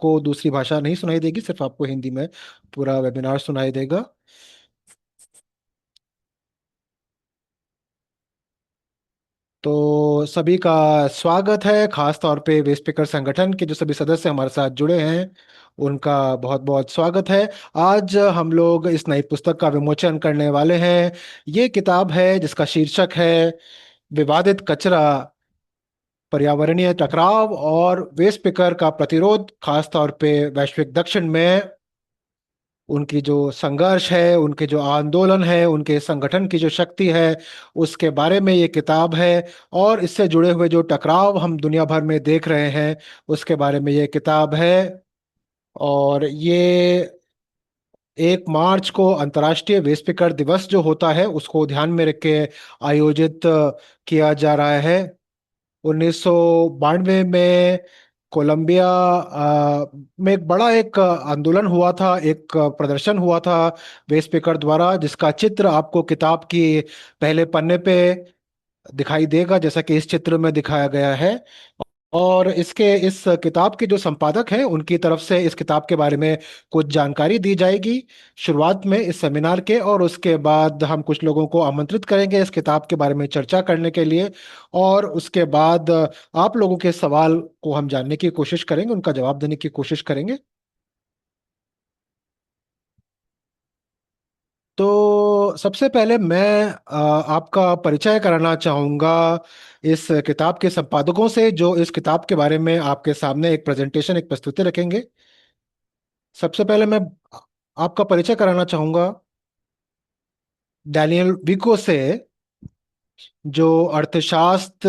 को दूसरी भाषा नहीं सुनाई देगी, सिर्फ आपको हिंदी में पूरा वेबिनार सुनाई देगा। तो सभी का स्वागत है, खास तौर पे वे स्पीकर संगठन के जो सभी सदस्य हमारे साथ जुड़े हैं उनका बहुत बहुत स्वागत है। आज हम लोग इस नई पुस्तक का विमोचन करने वाले हैं। ये किताब है जिसका शीर्षक है विवादित कचरा, पर्यावरणीय टकराव और वे स्पीकर का प्रतिरोध, खास तौर पे वैश्विक दक्षिण में उनकी जो संघर्ष है, उनके जो आंदोलन है, उनके संगठन की जो शक्ति है, उसके बारे में ये किताब है। और इससे जुड़े हुए जो टकराव हम दुनिया भर में देख रहे हैं उसके बारे में ये किताब है। और ये 1 मार्च को अंतर्राष्ट्रीय वेस्ट पिकर दिवस जो होता है उसको ध्यान में रख के आयोजित किया जा रहा है। 1992 में कोलंबिया में एक बड़ा एक आंदोलन हुआ था, एक प्रदर्शन हुआ था वेस्ट पिकर द्वारा, जिसका चित्र आपको किताब की पहले पन्ने पे दिखाई देगा, जैसा कि इस चित्र में दिखाया गया है। और इस किताब के जो संपादक हैं उनकी तरफ से इस किताब के बारे में कुछ जानकारी दी जाएगी शुरुआत में इस सेमिनार के, और उसके बाद हम कुछ लोगों को आमंत्रित करेंगे इस किताब के बारे में चर्चा करने के लिए। और उसके बाद आप लोगों के सवाल को हम जानने की कोशिश करेंगे, उनका जवाब देने की कोशिश करेंगे। तो सबसे पहले मैं आपका परिचय कराना चाहूँगा इस किताब के संपादकों से, जो इस किताब के बारे में आपके सामने एक प्रेजेंटेशन, एक प्रस्तुति रखेंगे। सबसे पहले मैं आपका परिचय कराना चाहूँगा डैनियल विको से, जो अर्थशास्त्र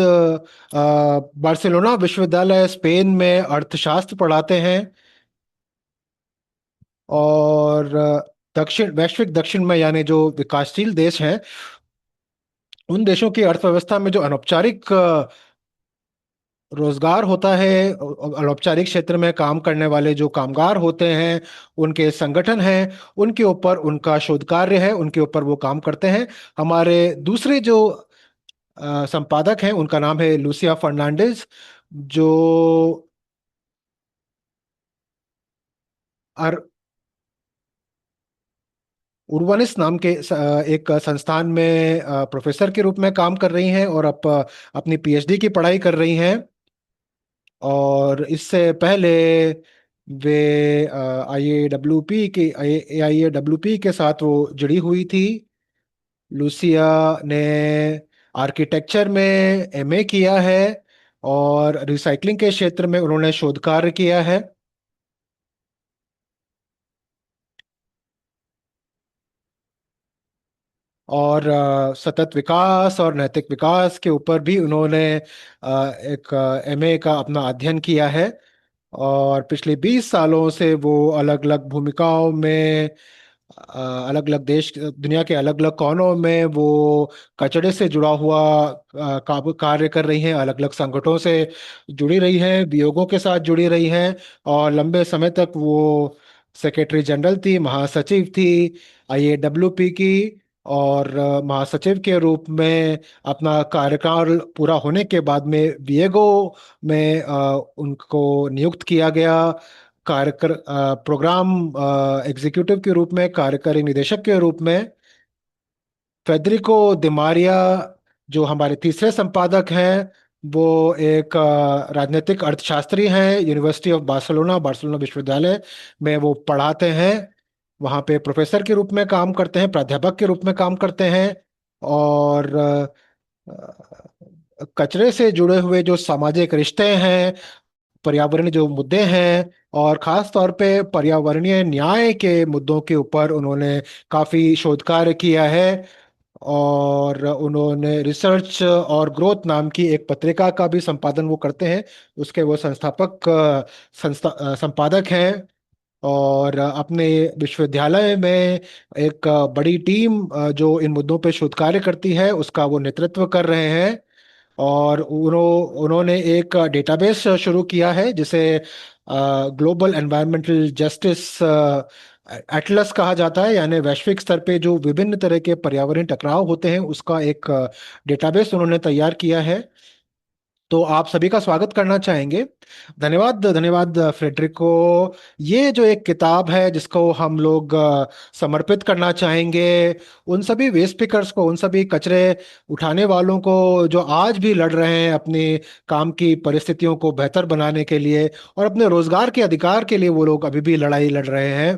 बार्सिलोना विश्वविद्यालय स्पेन में अर्थशास्त्र पढ़ाते हैं। और दक्षिण वैश्विक दक्षिण में, यानी जो विकासशील देश हैं, उन देशों की अर्थव्यवस्था में जो अनौपचारिक रोजगार होता है, अनौपचारिक क्षेत्र में काम करने वाले जो कामगार होते हैं, उनके संगठन हैं, उनके ऊपर उनका शोध कार्य है, उनके ऊपर वो काम करते हैं। हमारे दूसरे जो संपादक हैं उनका नाम है लूसिया फर्नांडिस, जो अर उर्वानिस नाम के एक संस्थान में प्रोफेसर के रूप में काम कर रही हैं, और अपनी पीएचडी की पढ़ाई कर रही हैं। और इससे पहले वे आई ए डब्ल्यू पी के साथ वो जुड़ी हुई थी। लूसिया ने आर्किटेक्चर में एमए किया है, और रिसाइकलिंग के क्षेत्र में उन्होंने शोध कार्य किया है। और सतत विकास और नैतिक विकास के ऊपर भी उन्होंने एक एमए का अपना अध्ययन किया है। और पिछले 20 सालों से वो अलग अलग भूमिकाओं में, अलग अलग देश, दुनिया के अलग अलग कोनों में वो कचरे से जुड़ा हुआ कार्य कर रही हैं, अलग अलग संगठनों से जुड़ी रही हैं, वियोगों के साथ जुड़ी रही हैं। और लंबे समय तक वो सेक्रेटरी जनरल थी, महासचिव थी आईएडब्ल्यूपी की। और महासचिव के रूप में अपना कार्यकाल पूरा होने के बाद में वियेगो में उनको नियुक्त किया गया, प्रोग्राम एग्जीक्यूटिव के रूप में, कार्यकारी निदेशक के रूप में। फेडरिको दिमारिया, जो हमारे तीसरे संपादक हैं, वो एक राजनीतिक अर्थशास्त्री हैं, यूनिवर्सिटी ऑफ बार्सिलोना, बार्सिलोना विश्वविद्यालय में वो पढ़ाते हैं। वहाँ पे प्रोफेसर के रूप में काम करते हैं, प्राध्यापक के रूप में काम करते हैं। और कचरे से जुड़े हुए जो सामाजिक रिश्ते हैं, पर्यावरणीय जो मुद्दे हैं, और खास तौर पे पर्यावरणीय न्याय के मुद्दों के ऊपर उन्होंने काफी शोध कार्य किया है। और उन्होंने रिसर्च और ग्रोथ नाम की एक पत्रिका का भी संपादन वो करते हैं, उसके वो संस्थापक संपादक हैं। और अपने विश्वविद्यालय में एक बड़ी टीम जो इन मुद्दों पे शोध कार्य करती है उसका वो नेतृत्व कर रहे हैं। और उन्होंने एक डेटाबेस शुरू किया है जिसे ग्लोबल एनवायरमेंटल जस्टिस एटलस कहा जाता है, यानी वैश्विक स्तर पे जो विभिन्न तरह के पर्यावरण टकराव होते हैं उसका एक डेटाबेस उन्होंने तैयार किया है। तो आप सभी का स्वागत करना चाहेंगे। धन्यवाद धन्यवाद फ्रेडरिको। ये जो एक किताब है जिसको हम लोग समर्पित करना चाहेंगे उन सभी वेस्ट पिकर्स को, उन सभी कचरे उठाने वालों को जो आज भी लड़ रहे हैं अपने काम की परिस्थितियों को बेहतर बनाने के लिए, और अपने रोजगार के अधिकार के लिए वो लोग अभी भी लड़ाई लड़ रहे हैं।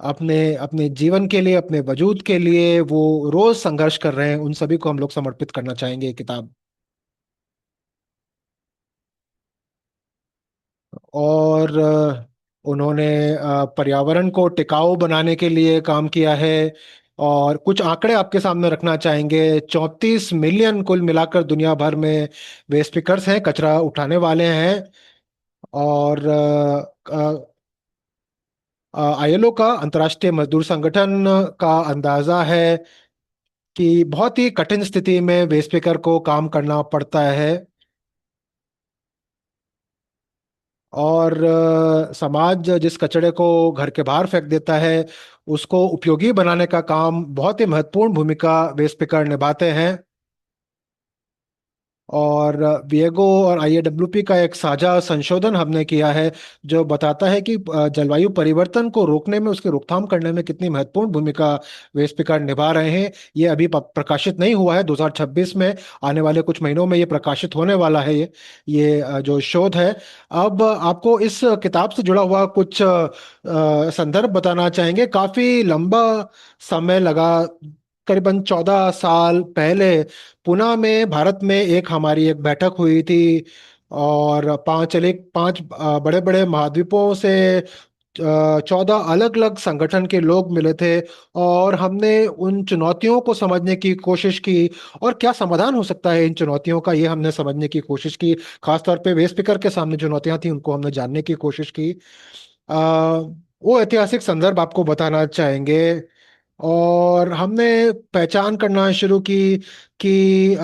अपने अपने जीवन के लिए, अपने वजूद के लिए वो रोज संघर्ष कर रहे हैं। उन सभी को हम लोग समर्पित करना चाहेंगे ये किताब। और उन्होंने पर्यावरण को टिकाऊ बनाने के लिए काम किया है। और कुछ आंकड़े आपके सामने रखना चाहेंगे। 34 मिलियन कुल मिलाकर दुनिया भर में वेस्ट पिकर्स हैं, कचरा उठाने वाले हैं। और आईएलओ का, अंतर्राष्ट्रीय मजदूर संगठन का अंदाजा है कि बहुत ही कठिन स्थिति में वेस्ट पिकर को काम करना पड़ता है। और समाज जिस कचरे को घर के बाहर फेंक देता है उसको उपयोगी बनाने का काम बहुत ही महत्वपूर्ण भूमिका वेस्ट पिकर निभाते हैं। और विएगो और आईएडब्ल्यूपी का एक साझा संशोधन हमने किया है जो बताता है कि जलवायु परिवर्तन को रोकने में, उसकी रोकथाम करने में कितनी महत्वपूर्ण भूमिका वेस्ट पिकर निभा रहे हैं। ये अभी प्रकाशित नहीं हुआ है, 2026 में, आने वाले कुछ महीनों में ये प्रकाशित होने वाला है। ये जो शोध है। अब आपको इस किताब से जुड़ा हुआ कुछ संदर्भ बताना चाहेंगे। काफी लंबा समय लगा, करीबन 14 साल पहले पुणे में, भारत में एक हमारी एक बैठक हुई थी। और पांच बड़े बड़े महाद्वीपों से 14 अलग अलग संगठन के लोग मिले थे। और हमने उन चुनौतियों को समझने की कोशिश की और क्या समाधान हो सकता है इन चुनौतियों का, ये हमने समझने की कोशिश की। खासतौर पे वेस्ट पिकर के सामने चुनौतियां थी, उनको हमने जानने की कोशिश की। वो ऐतिहासिक संदर्भ आपको बताना चाहेंगे। और हमने पहचान करना शुरू की कि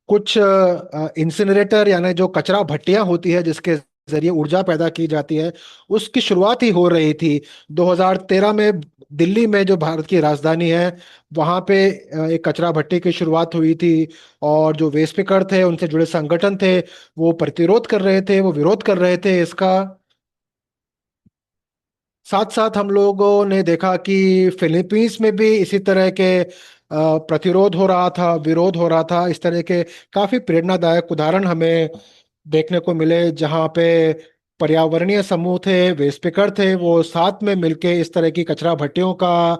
कुछ इंसिनरेटर, यानी जो कचरा भट्टियां होती है जिसके जरिए ऊर्जा पैदा की जाती है, उसकी शुरुआत ही हो रही थी 2013 में। दिल्ली में, जो भारत की राजधानी है, वहां पे एक कचरा भट्टी की शुरुआत हुई थी। और जो वेस्ट पिकर थे, उनसे जुड़े संगठन थे, वो प्रतिरोध कर रहे थे, वो विरोध कर रहे थे इसका। साथ साथ हम लोगों ने देखा कि फिलीपींस में भी इसी तरह के प्रतिरोध हो रहा था, विरोध हो रहा था। इस तरह के काफी प्रेरणादायक उदाहरण हमें देखने को मिले जहाँ पे पर्यावरणीय समूह थे, वेस्ट पिकर थे, वो साथ में मिलके इस तरह की कचरा भट्टियों का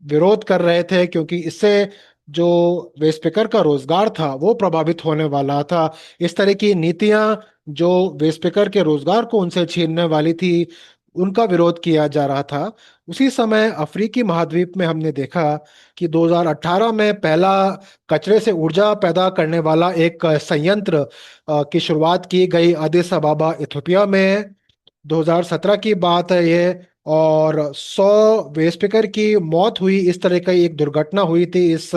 विरोध कर रहे थे, क्योंकि इससे जो वेस्ट पिकर का रोजगार था वो प्रभावित होने वाला था। इस तरह की नीतियां जो वेस्ट पिकर के रोजगार को उनसे छीनने वाली थी, उनका विरोध किया जा रहा था। उसी समय अफ्रीकी महाद्वीप में हमने देखा कि 2018 में पहला कचरे से ऊर्जा पैदा करने वाला एक संयंत्र की शुरुआत की गई, अदिस अबाबा, इथियोपिया में। 2017 की बात है ये। और 100 वेस्ट पिकर की मौत हुई, इस तरह की एक दुर्घटना हुई थी इस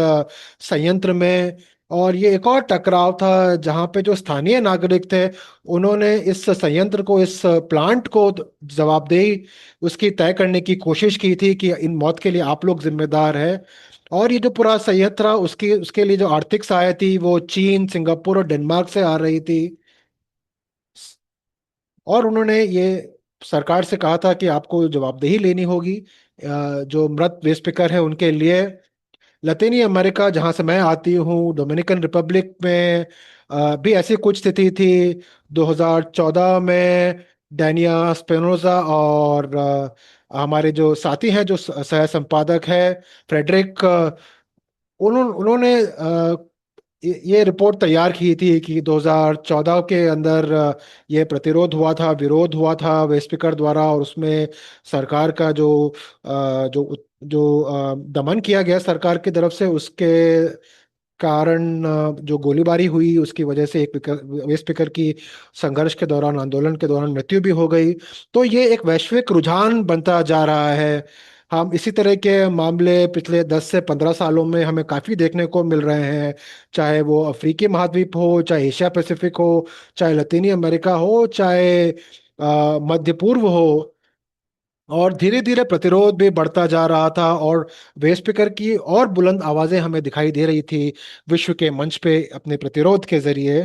संयंत्र में। और ये एक और टकराव था जहां पे जो स्थानीय नागरिक थे, उन्होंने इस संयंत्र को, इस प्लांट को जवाबदेही उसकी तय करने की कोशिश की थी कि इन मौत के लिए आप लोग जिम्मेदार है। और ये जो पूरा संयंत्र था, उसकी उसके लिए जो आर्थिक सहायता थी वो चीन, सिंगापुर और डेनमार्क से आ रही थी। और उन्होंने ये सरकार से कहा था कि आपको जवाबदेही लेनी होगी जो मृत वेस्ट पिकर है उनके लिए। लतीनी अमेरिका, जहां से मैं आती हूँ, डोमिनिकन रिपब्लिक में भी ऐसी कुछ स्थिति थी। 2014 में डैनिया स्पिनोजा और हमारे जो साथी हैं, जो सह संपादक है फ्रेडरिक, उन्होंने ये रिपोर्ट तैयार की थी कि 2014 के अंदर ये प्रतिरोध हुआ था, विरोध हुआ था वेस्ट स्पीकर द्वारा। और उसमें सरकार का जो दमन किया गया सरकार की तरफ से, उसके कारण जो गोलीबारी हुई, उसकी वजह से एक वेस्ट स्पीकर की संघर्ष के दौरान, आंदोलन के दौरान मृत्यु भी हो गई। तो ये एक वैश्विक रुझान बनता जा रहा है। हम इसी तरह के मामले पिछले 10 से 15 सालों में हमें काफी देखने को मिल रहे हैं। चाहे वो अफ्रीकी महाद्वीप हो, चाहे एशिया पैसिफिक हो, चाहे लतीनी अमेरिका हो, चाहे मध्य पूर्व हो। और धीरे धीरे प्रतिरोध भी बढ़ता जा रहा था, और वेस्ट स्पीकर की और बुलंद आवाजें हमें दिखाई दे रही थी विश्व के मंच पे अपने प्रतिरोध के जरिए।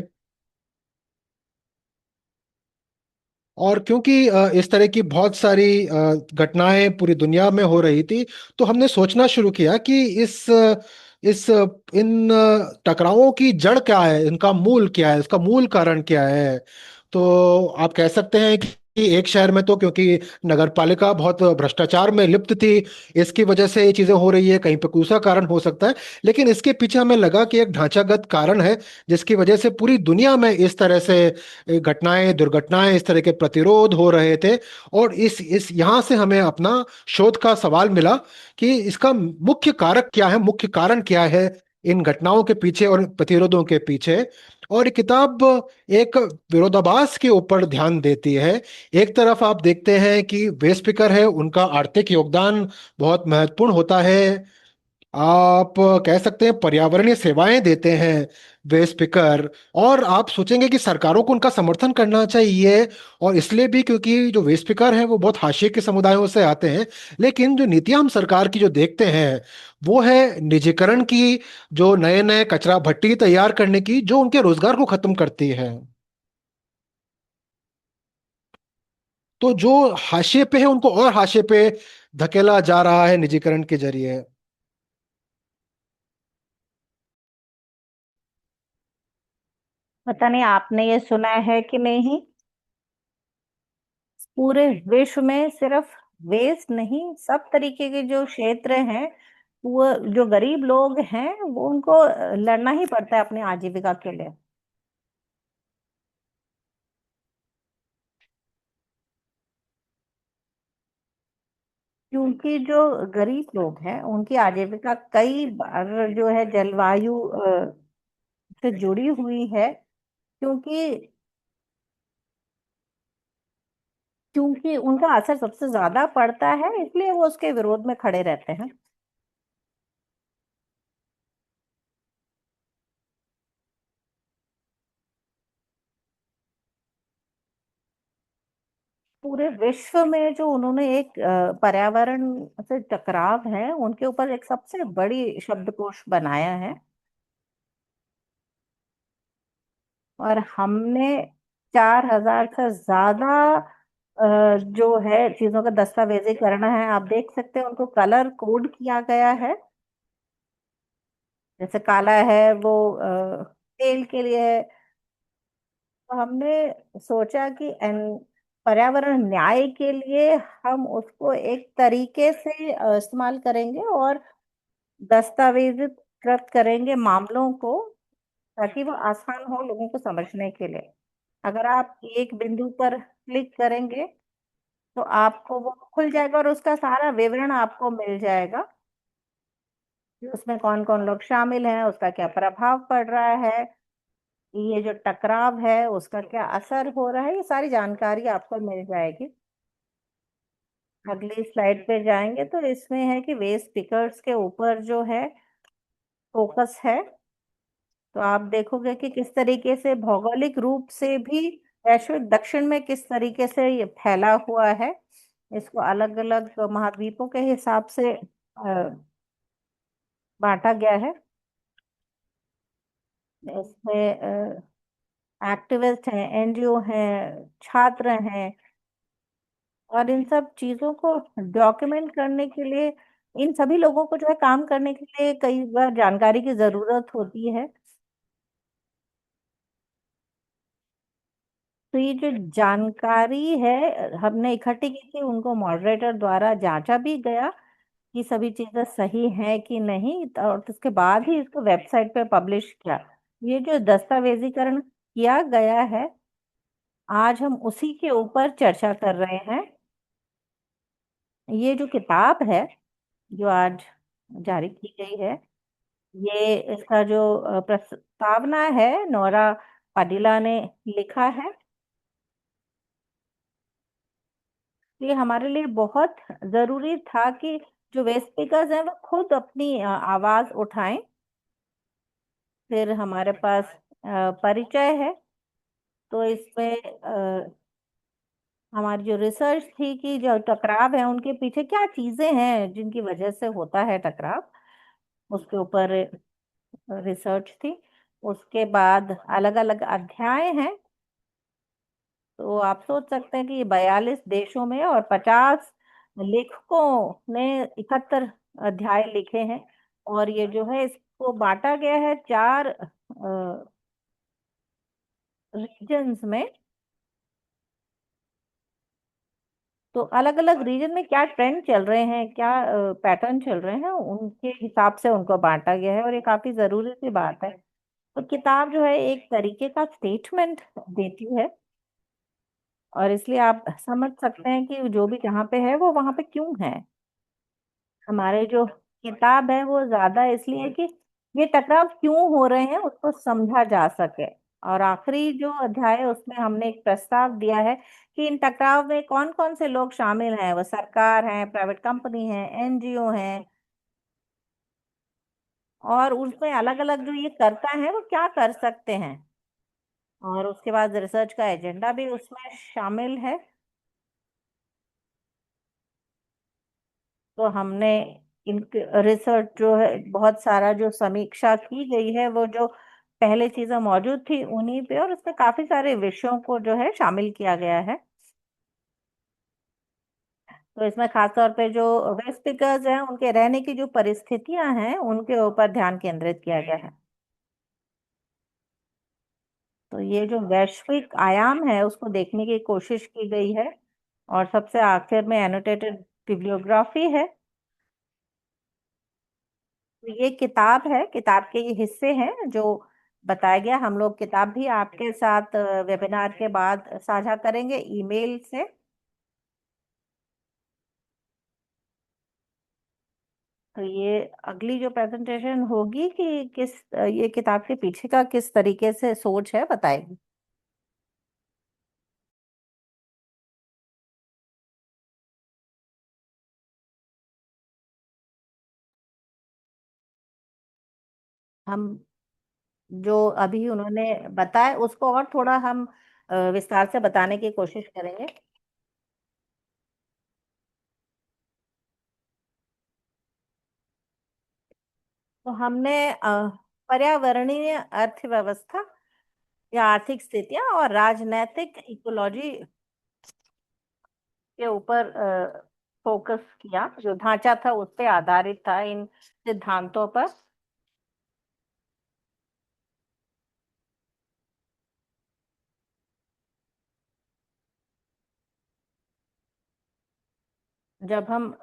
और क्योंकि इस तरह की बहुत सारी घटनाएं पूरी दुनिया में हो रही थी, तो हमने सोचना शुरू किया कि इन टकरावों की जड़ क्या है, इनका मूल क्या है, इसका मूल कारण क्या है। तो आप कह सकते हैं कि एक शहर में तो क्योंकि नगर पालिका बहुत भ्रष्टाचार में लिप्त थी, इसकी वजह से ये चीजें हो रही है, कहीं पे दूसरा कारण हो सकता है। लेकिन इसके पीछे हमें लगा कि एक ढांचागत कारण है, जिसकी वजह से पूरी दुनिया में इस तरह से घटनाएं, दुर्घटनाएं, इस तरह के प्रतिरोध हो रहे थे। और इस यहाँ से हमें अपना शोध का सवाल मिला कि इसका मुख्य कारक क्या है, मुख्य कारण क्या है इन घटनाओं के पीछे और प्रतिरोधों के पीछे। और ये किताब एक विरोधाभास के ऊपर ध्यान देती है। एक तरफ आप देखते हैं कि वे स्पीकर है, उनका आर्थिक योगदान बहुत महत्वपूर्ण होता है। आप कह सकते हैं पर्यावरणीय सेवाएं देते हैं वे स्पीकर। और आप सोचेंगे कि सरकारों को उनका समर्थन करना चाहिए, और इसलिए भी क्योंकि जो वे स्पीकर हैं वो बहुत हाशिए के समुदायों से आते हैं। लेकिन जो नीतियां हम सरकार की जो देखते हैं वो है निजीकरण की, जो नए नए कचरा भट्टी तैयार करने की, जो उनके रोजगार को खत्म करती है। तो जो हाशिए पे है उनको और हाशिए पे धकेला जा रहा है निजीकरण के जरिए। पता नहीं आपने ये सुना है कि नहीं। पूरे विश्व में सिर्फ वेस्ट नहीं, सब तरीके के जो क्षेत्र हैं, वो जो गरीब लोग हैं वो उनको लड़ना ही पड़ता है अपनी आजीविका के लिए। क्योंकि जो गरीब लोग हैं उनकी आजीविका कई बार जो है जलवायु से जुड़ी हुई है। क्योंकि क्योंकि उनका असर सबसे ज्यादा पड़ता है, इसलिए वो उसके विरोध में खड़े रहते हैं। पूरे विश्व में जो उन्होंने एक पर्यावरण से टकराव है उनके ऊपर एक सबसे बड़ी शब्दकोश बनाया है। और हमने 4,000 से ज्यादा जो है चीजों का दस्तावेजीकरण है, आप देख सकते हैं उनको कलर कोड किया गया है। जैसे काला है वो तेल के लिए है। तो हमने सोचा कि पर्यावरण न्याय के लिए हम उसको एक तरीके से इस्तेमाल करेंगे और दस्तावेजीकृत करेंगे मामलों को, ताकि वो आसान हो लोगों को समझने के लिए। अगर आप एक बिंदु पर क्लिक करेंगे तो आपको वो खुल जाएगा और उसका सारा विवरण आपको मिल जाएगा कि उसमें कौन कौन लोग शामिल हैं, उसका क्या प्रभाव पड़ रहा है, ये जो टकराव है उसका क्या असर हो रहा है, ये सारी जानकारी आपको मिल जाएगी। अगली स्लाइड पे जाएंगे तो इसमें है कि वेस्ट पिकर्स के ऊपर जो है फोकस है। तो आप देखोगे कि किस तरीके से भौगोलिक रूप से भी वैश्विक दक्षिण में किस तरीके से ये फैला हुआ है। इसको अलग अलग महाद्वीपों के हिसाब से बांटा गया है। इसमें एक्टिविस्ट हैं, एनजीओ हैं, छात्र हैं, और इन सब चीजों को डॉक्यूमेंट करने के लिए इन सभी लोगों को जो है काम करने के लिए कई बार जानकारी की जरूरत होती है। तो ये जो जानकारी है हमने इकट्ठी की थी, उनको मॉडरेटर द्वारा जांचा भी गया कि सभी चीजें सही हैं कि नहीं, और उसके बाद ही इसको वेबसाइट पे पब्लिश किया। ये जो दस्तावेजीकरण किया गया है, आज हम उसी के ऊपर चर्चा कर रहे हैं। ये जो किताब है जो आज जारी की गई है, ये इसका जो प्रस्तावना है नोरा पाडिला ने लिखा है। ये हमारे लिए बहुत जरूरी था कि जो वेस्ट स्पीकर्स हैं वो खुद अपनी आवाज उठाएं। फिर हमारे पास परिचय है। तो इसमें हमारी जो रिसर्च थी कि जो टकराव है उनके पीछे क्या चीजें हैं जिनकी वजह से होता है टकराव, उसके ऊपर रिसर्च थी। उसके बाद अलग अलग अध्याय हैं तो आप सोच सकते हैं कि 42 देशों में और 50 लेखकों ने 71 अध्याय लिखे हैं। और ये जो है इसको बांटा गया है 4 रीजन्स में। तो अलग अलग रीजन में क्या ट्रेंड चल रहे हैं, क्या पैटर्न चल रहे हैं, उनके हिसाब से उनको बांटा गया है, और ये काफी जरूरी सी बात है। तो किताब जो है एक तरीके का स्टेटमेंट देती है, और इसलिए आप समझ सकते हैं कि जो भी जहाँ पे है वो वहां पे क्यों है। हमारे जो किताब है वो ज्यादा इसलिए कि ये टकराव क्यों हो रहे हैं उसको समझा जा सके। और आखिरी जो अध्याय है उसमें हमने एक प्रस्ताव दिया है कि इन टकराव में कौन कौन से लोग शामिल हैं, वो सरकार है, प्राइवेट कंपनी है, एनजीओ है, और उसमें अलग अलग जो ये करता है वो क्या कर सकते हैं। और उसके बाद रिसर्च का एजेंडा भी उसमें शामिल है। तो हमने इन रिसर्च जो है बहुत सारा जो समीक्षा की गई है वो जो पहले चीजें मौजूद थी उन्हीं पे, और उसमें काफी सारे विषयों को जो है शामिल किया गया है। तो इसमें खासतौर पे जो वेस्ट स्पीकर्स हैं उनके रहने की जो परिस्थितियां हैं उनके ऊपर ध्यान केंद्रित किया गया है। तो ये जो वैश्विक आयाम है उसको देखने की कोशिश की गई है। और सबसे आखिर में एनोटेटेड बिब्लियोग्राफी है। तो ये किताब है, किताब के ये हिस्से हैं जो बताया गया। हम लोग किताब भी आपके साथ वेबिनार के बाद साझा करेंगे ईमेल से। तो ये अगली जो प्रेजेंटेशन होगी कि किस ये किताब के पीछे का किस तरीके से सोच है बताएगी। हम जो अभी उन्होंने बताया उसको और थोड़ा हम विस्तार से बताने की कोशिश करेंगे। तो हमने पर्यावरणीय अर्थव्यवस्था या आर्थिक स्थितियां और राजनैतिक इकोलॉजी के ऊपर फोकस किया। जो ढांचा था उस पे आधारित था, इन सिद्धांतों पर। जब हम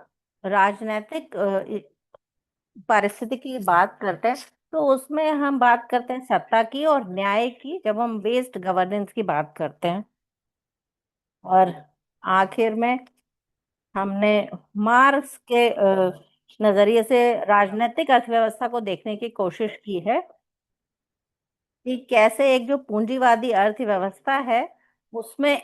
राजनैतिक परिस्थिति की बात करते हैं तो उसमें हम बात करते हैं सत्ता की और न्याय की, जब हम बेस्ड गवर्नेंस की बात करते हैं। और आखिर में हमने मार्क्स के नजरिए से राजनीतिक अर्थव्यवस्था को देखने की कोशिश की है कि कैसे एक जो पूंजीवादी अर्थव्यवस्था है उसमें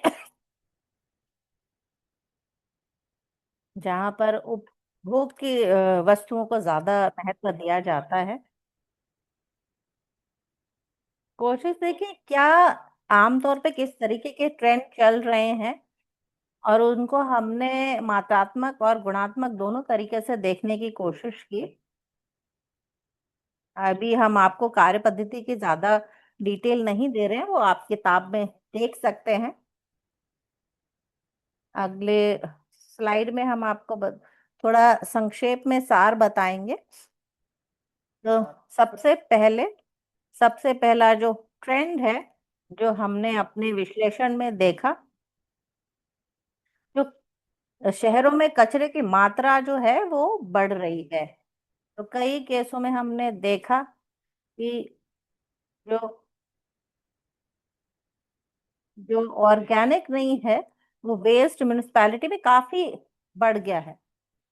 जहां पर उपभोग की वस्तुओं को ज्यादा महत्व दिया जाता है। कोशिश देखिए क्या आमतौर पे किस तरीके के ट्रेंड चल रहे हैं, और उनको हमने मात्रात्मक और गुणात्मक दोनों तरीके से देखने की कोशिश की। अभी हम आपको कार्य पद्धति की ज्यादा डिटेल नहीं दे रहे हैं, वो आप किताब में देख सकते हैं। अगले स्लाइड में हम आपको थोड़ा संक्षेप में सार बताएंगे। तो सबसे पहले, सबसे पहला जो ट्रेंड है जो हमने अपने विश्लेषण में देखा, जो शहरों में कचरे की मात्रा जो है वो बढ़ रही है। तो कई केसों में हमने देखा कि जो जो ऑर्गेनिक नहीं है वो वेस्ट म्युनिसिपैलिटी में काफी बढ़ गया है।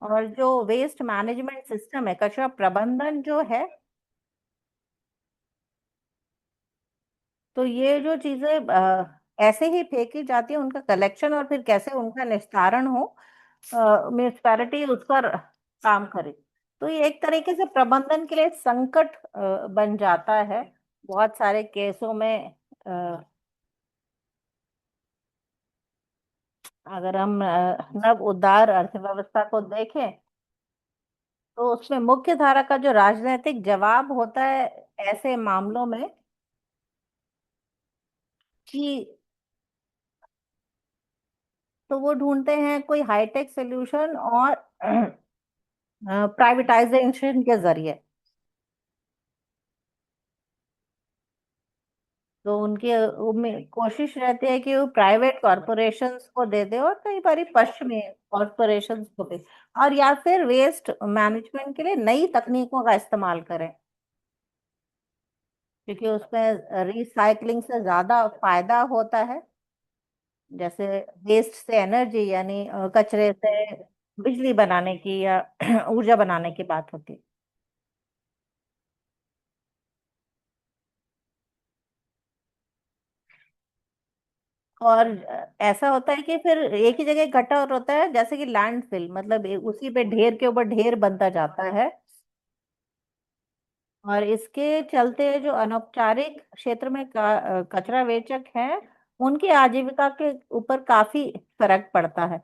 और जो वेस्ट मैनेजमेंट सिस्टम है, कचरा प्रबंधन जो है, तो ये जो चीजें ऐसे ही फेंकी जाती है, उनका कलेक्शन और फिर कैसे उनका निस्तारण हो, म्यूनिसपैलिटी उस पर काम करे। तो ये एक तरीके से प्रबंधन के लिए संकट बन जाता है बहुत सारे केसों में। अ, अगर हम नव उदार अर्थव्यवस्था को देखें तो उसमें मुख्य धारा का जो राजनीतिक जवाब होता है ऐसे मामलों में कि तो वो ढूंढते हैं कोई हाईटेक सोल्यूशन और प्राइवेटाइजेशन के जरिए। तो उनकी कोशिश रहती है कि वो प्राइवेट कॉरपोरेशंस को दे दे, और कई बार पश्चिमी कॉरपोरेशंस को भी, और या फिर वेस्ट मैनेजमेंट के लिए नई तकनीकों का इस्तेमाल करें, क्योंकि उसमें रिसाइकलिंग से ज्यादा फायदा होता है। जैसे वेस्ट से एनर्जी, यानी कचरे से बिजली बनाने की या ऊर्जा बनाने की बात होती है। और ऐसा होता है कि फिर एक ही जगह इकट्ठा और होता है, जैसे कि लैंडफिल, मतलब उसी पे ढेर के ऊपर ढेर बनता जाता है। और इसके चलते जो अनौपचारिक क्षेत्र में कचरा वेचक हैं, उनकी आजीविका के ऊपर काफी फर्क पड़ता है।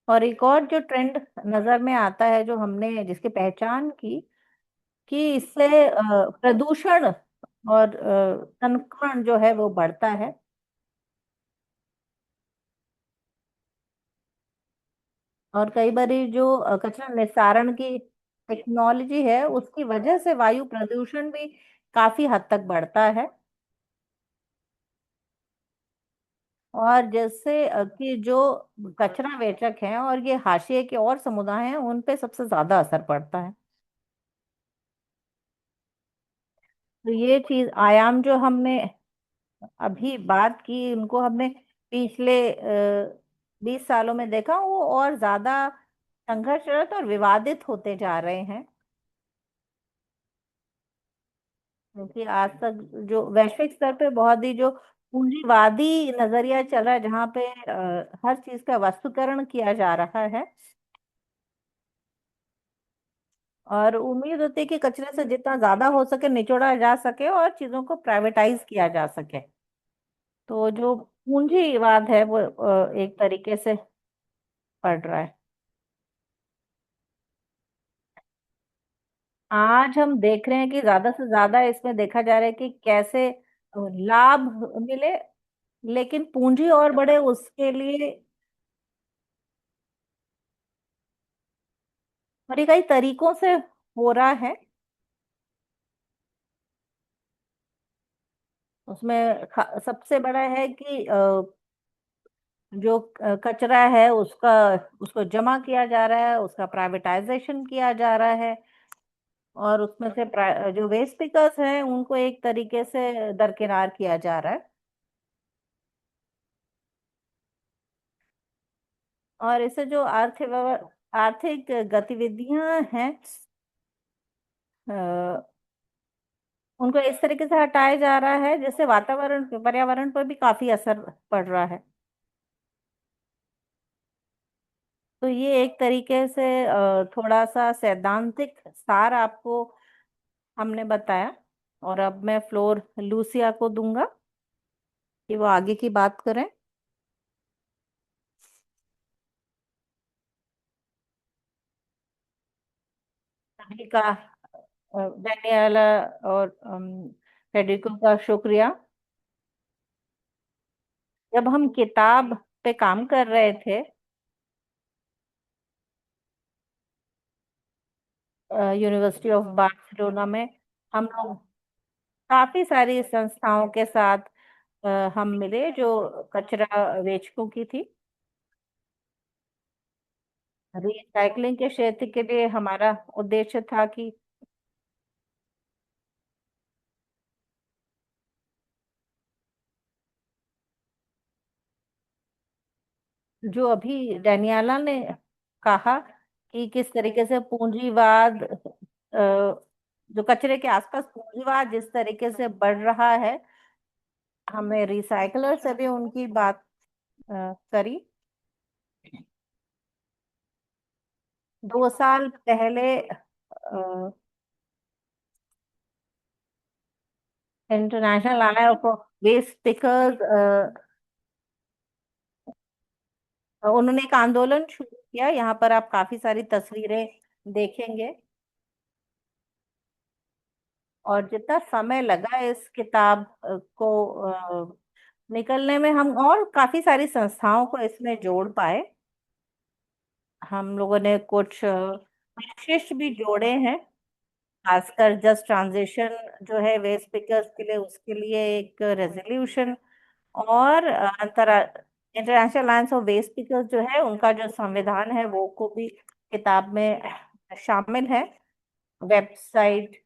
और एक और जो ट्रेंड नजर में आता है, जो हमने जिसकी पहचान की, कि इससे प्रदूषण और संक्रमण जो है वो बढ़ता है। और कई बार जो कचरा निस्तारण की टेक्नोलॉजी है, उसकी वजह से वायु प्रदूषण भी काफी हद तक बढ़ता है। और जैसे कि जो कचरा वेचक हैं और ये हाशिए के और समुदाय हैं, उन पे सबसे ज्यादा असर पड़ता है। तो ये चीज आयाम जो हमने अभी बात की, उनको हमने पिछले 20 सालों में देखा, वो और ज्यादा संघर्षरत और विवादित होते जा रहे हैं। क्योंकि आज तक जो वैश्विक स्तर पे बहुत ही जो पूंजीवादी नजरिया चल रहा है, जहाँ पे हर चीज का वस्तुकरण किया जा रहा है। और उम्मीद होती है कि कचरे से जितना ज्यादा हो सके निचोड़ा जा सके और चीजों को प्राइवेटाइज किया जा सके। तो जो पूंजीवाद है वो एक तरीके से बढ़ रहा है। आज हम देख रहे हैं कि ज्यादा से ज्यादा इसमें देखा जा रहा है कि कैसे लाभ मिले, लेकिन पूंजी और बढ़े उसके लिए। और ये कई तरीकों से हो रहा है। उसमें सबसे बड़ा है कि जो कचरा है उसका उसको जमा किया जा रहा है, उसका प्राइवेटाइजेशन किया जा रहा है। और उसमें से जो वेस्ट पिकर्स हैं उनको एक तरीके से दरकिनार किया जा रहा है। और इससे जो आर्थिक गतिविधियां हैं, अ, उनको इस तरीके से हटाया जा रहा है, जिससे वातावरण पर्यावरण पर भी काफी असर पड़ रहा है। तो ये एक तरीके से थोड़ा सा सैद्धांतिक सार आपको हमने बताया। और अब मैं फ्लोर लूसिया को दूंगा कि वो आगे की बात करें। सभी का, डेनियला और फेडेरिको का शुक्रिया। जब हम किताब पे काम कर रहे थे यूनिवर्सिटी ऑफ बार्सिलोना में, हम लोग काफी सारी संस्थाओं के साथ हम मिले जो कचरा वेचकों की थी। रिसाइकलिंग के क्षेत्र के लिए हमारा उद्देश्य था कि जो अभी डैनियाला ने कहा, कि किस तरीके से पूंजीवाद, जो कचरे के आसपास पूंजीवाद जिस तरीके से बढ़ रहा है, हमने रिसाइकलर से भी उनकी बात करी। 2 साल पहले इंटरनेशनल आया को वेस्ट पिकर्स, उन्होंने एक आंदोलन शुरू किया। यहाँ पर आप काफी सारी तस्वीरें देखेंगे। और जितना समय लगा इस किताब को निकलने में हम और काफी सारी संस्थाओं को इसमें जोड़ पाए। हम लोगों ने कुछ विशिष्ट भी जोड़े हैं, खासकर जस्ट ट्रांजिशन जो है वेस्ट पिकर्स के लिए, उसके लिए एक रेजोल्यूशन। और अंतरा international alliance of waste pickers जो है, उनका जो संविधान है वो को भी किताब में शामिल है। वेबसाइट,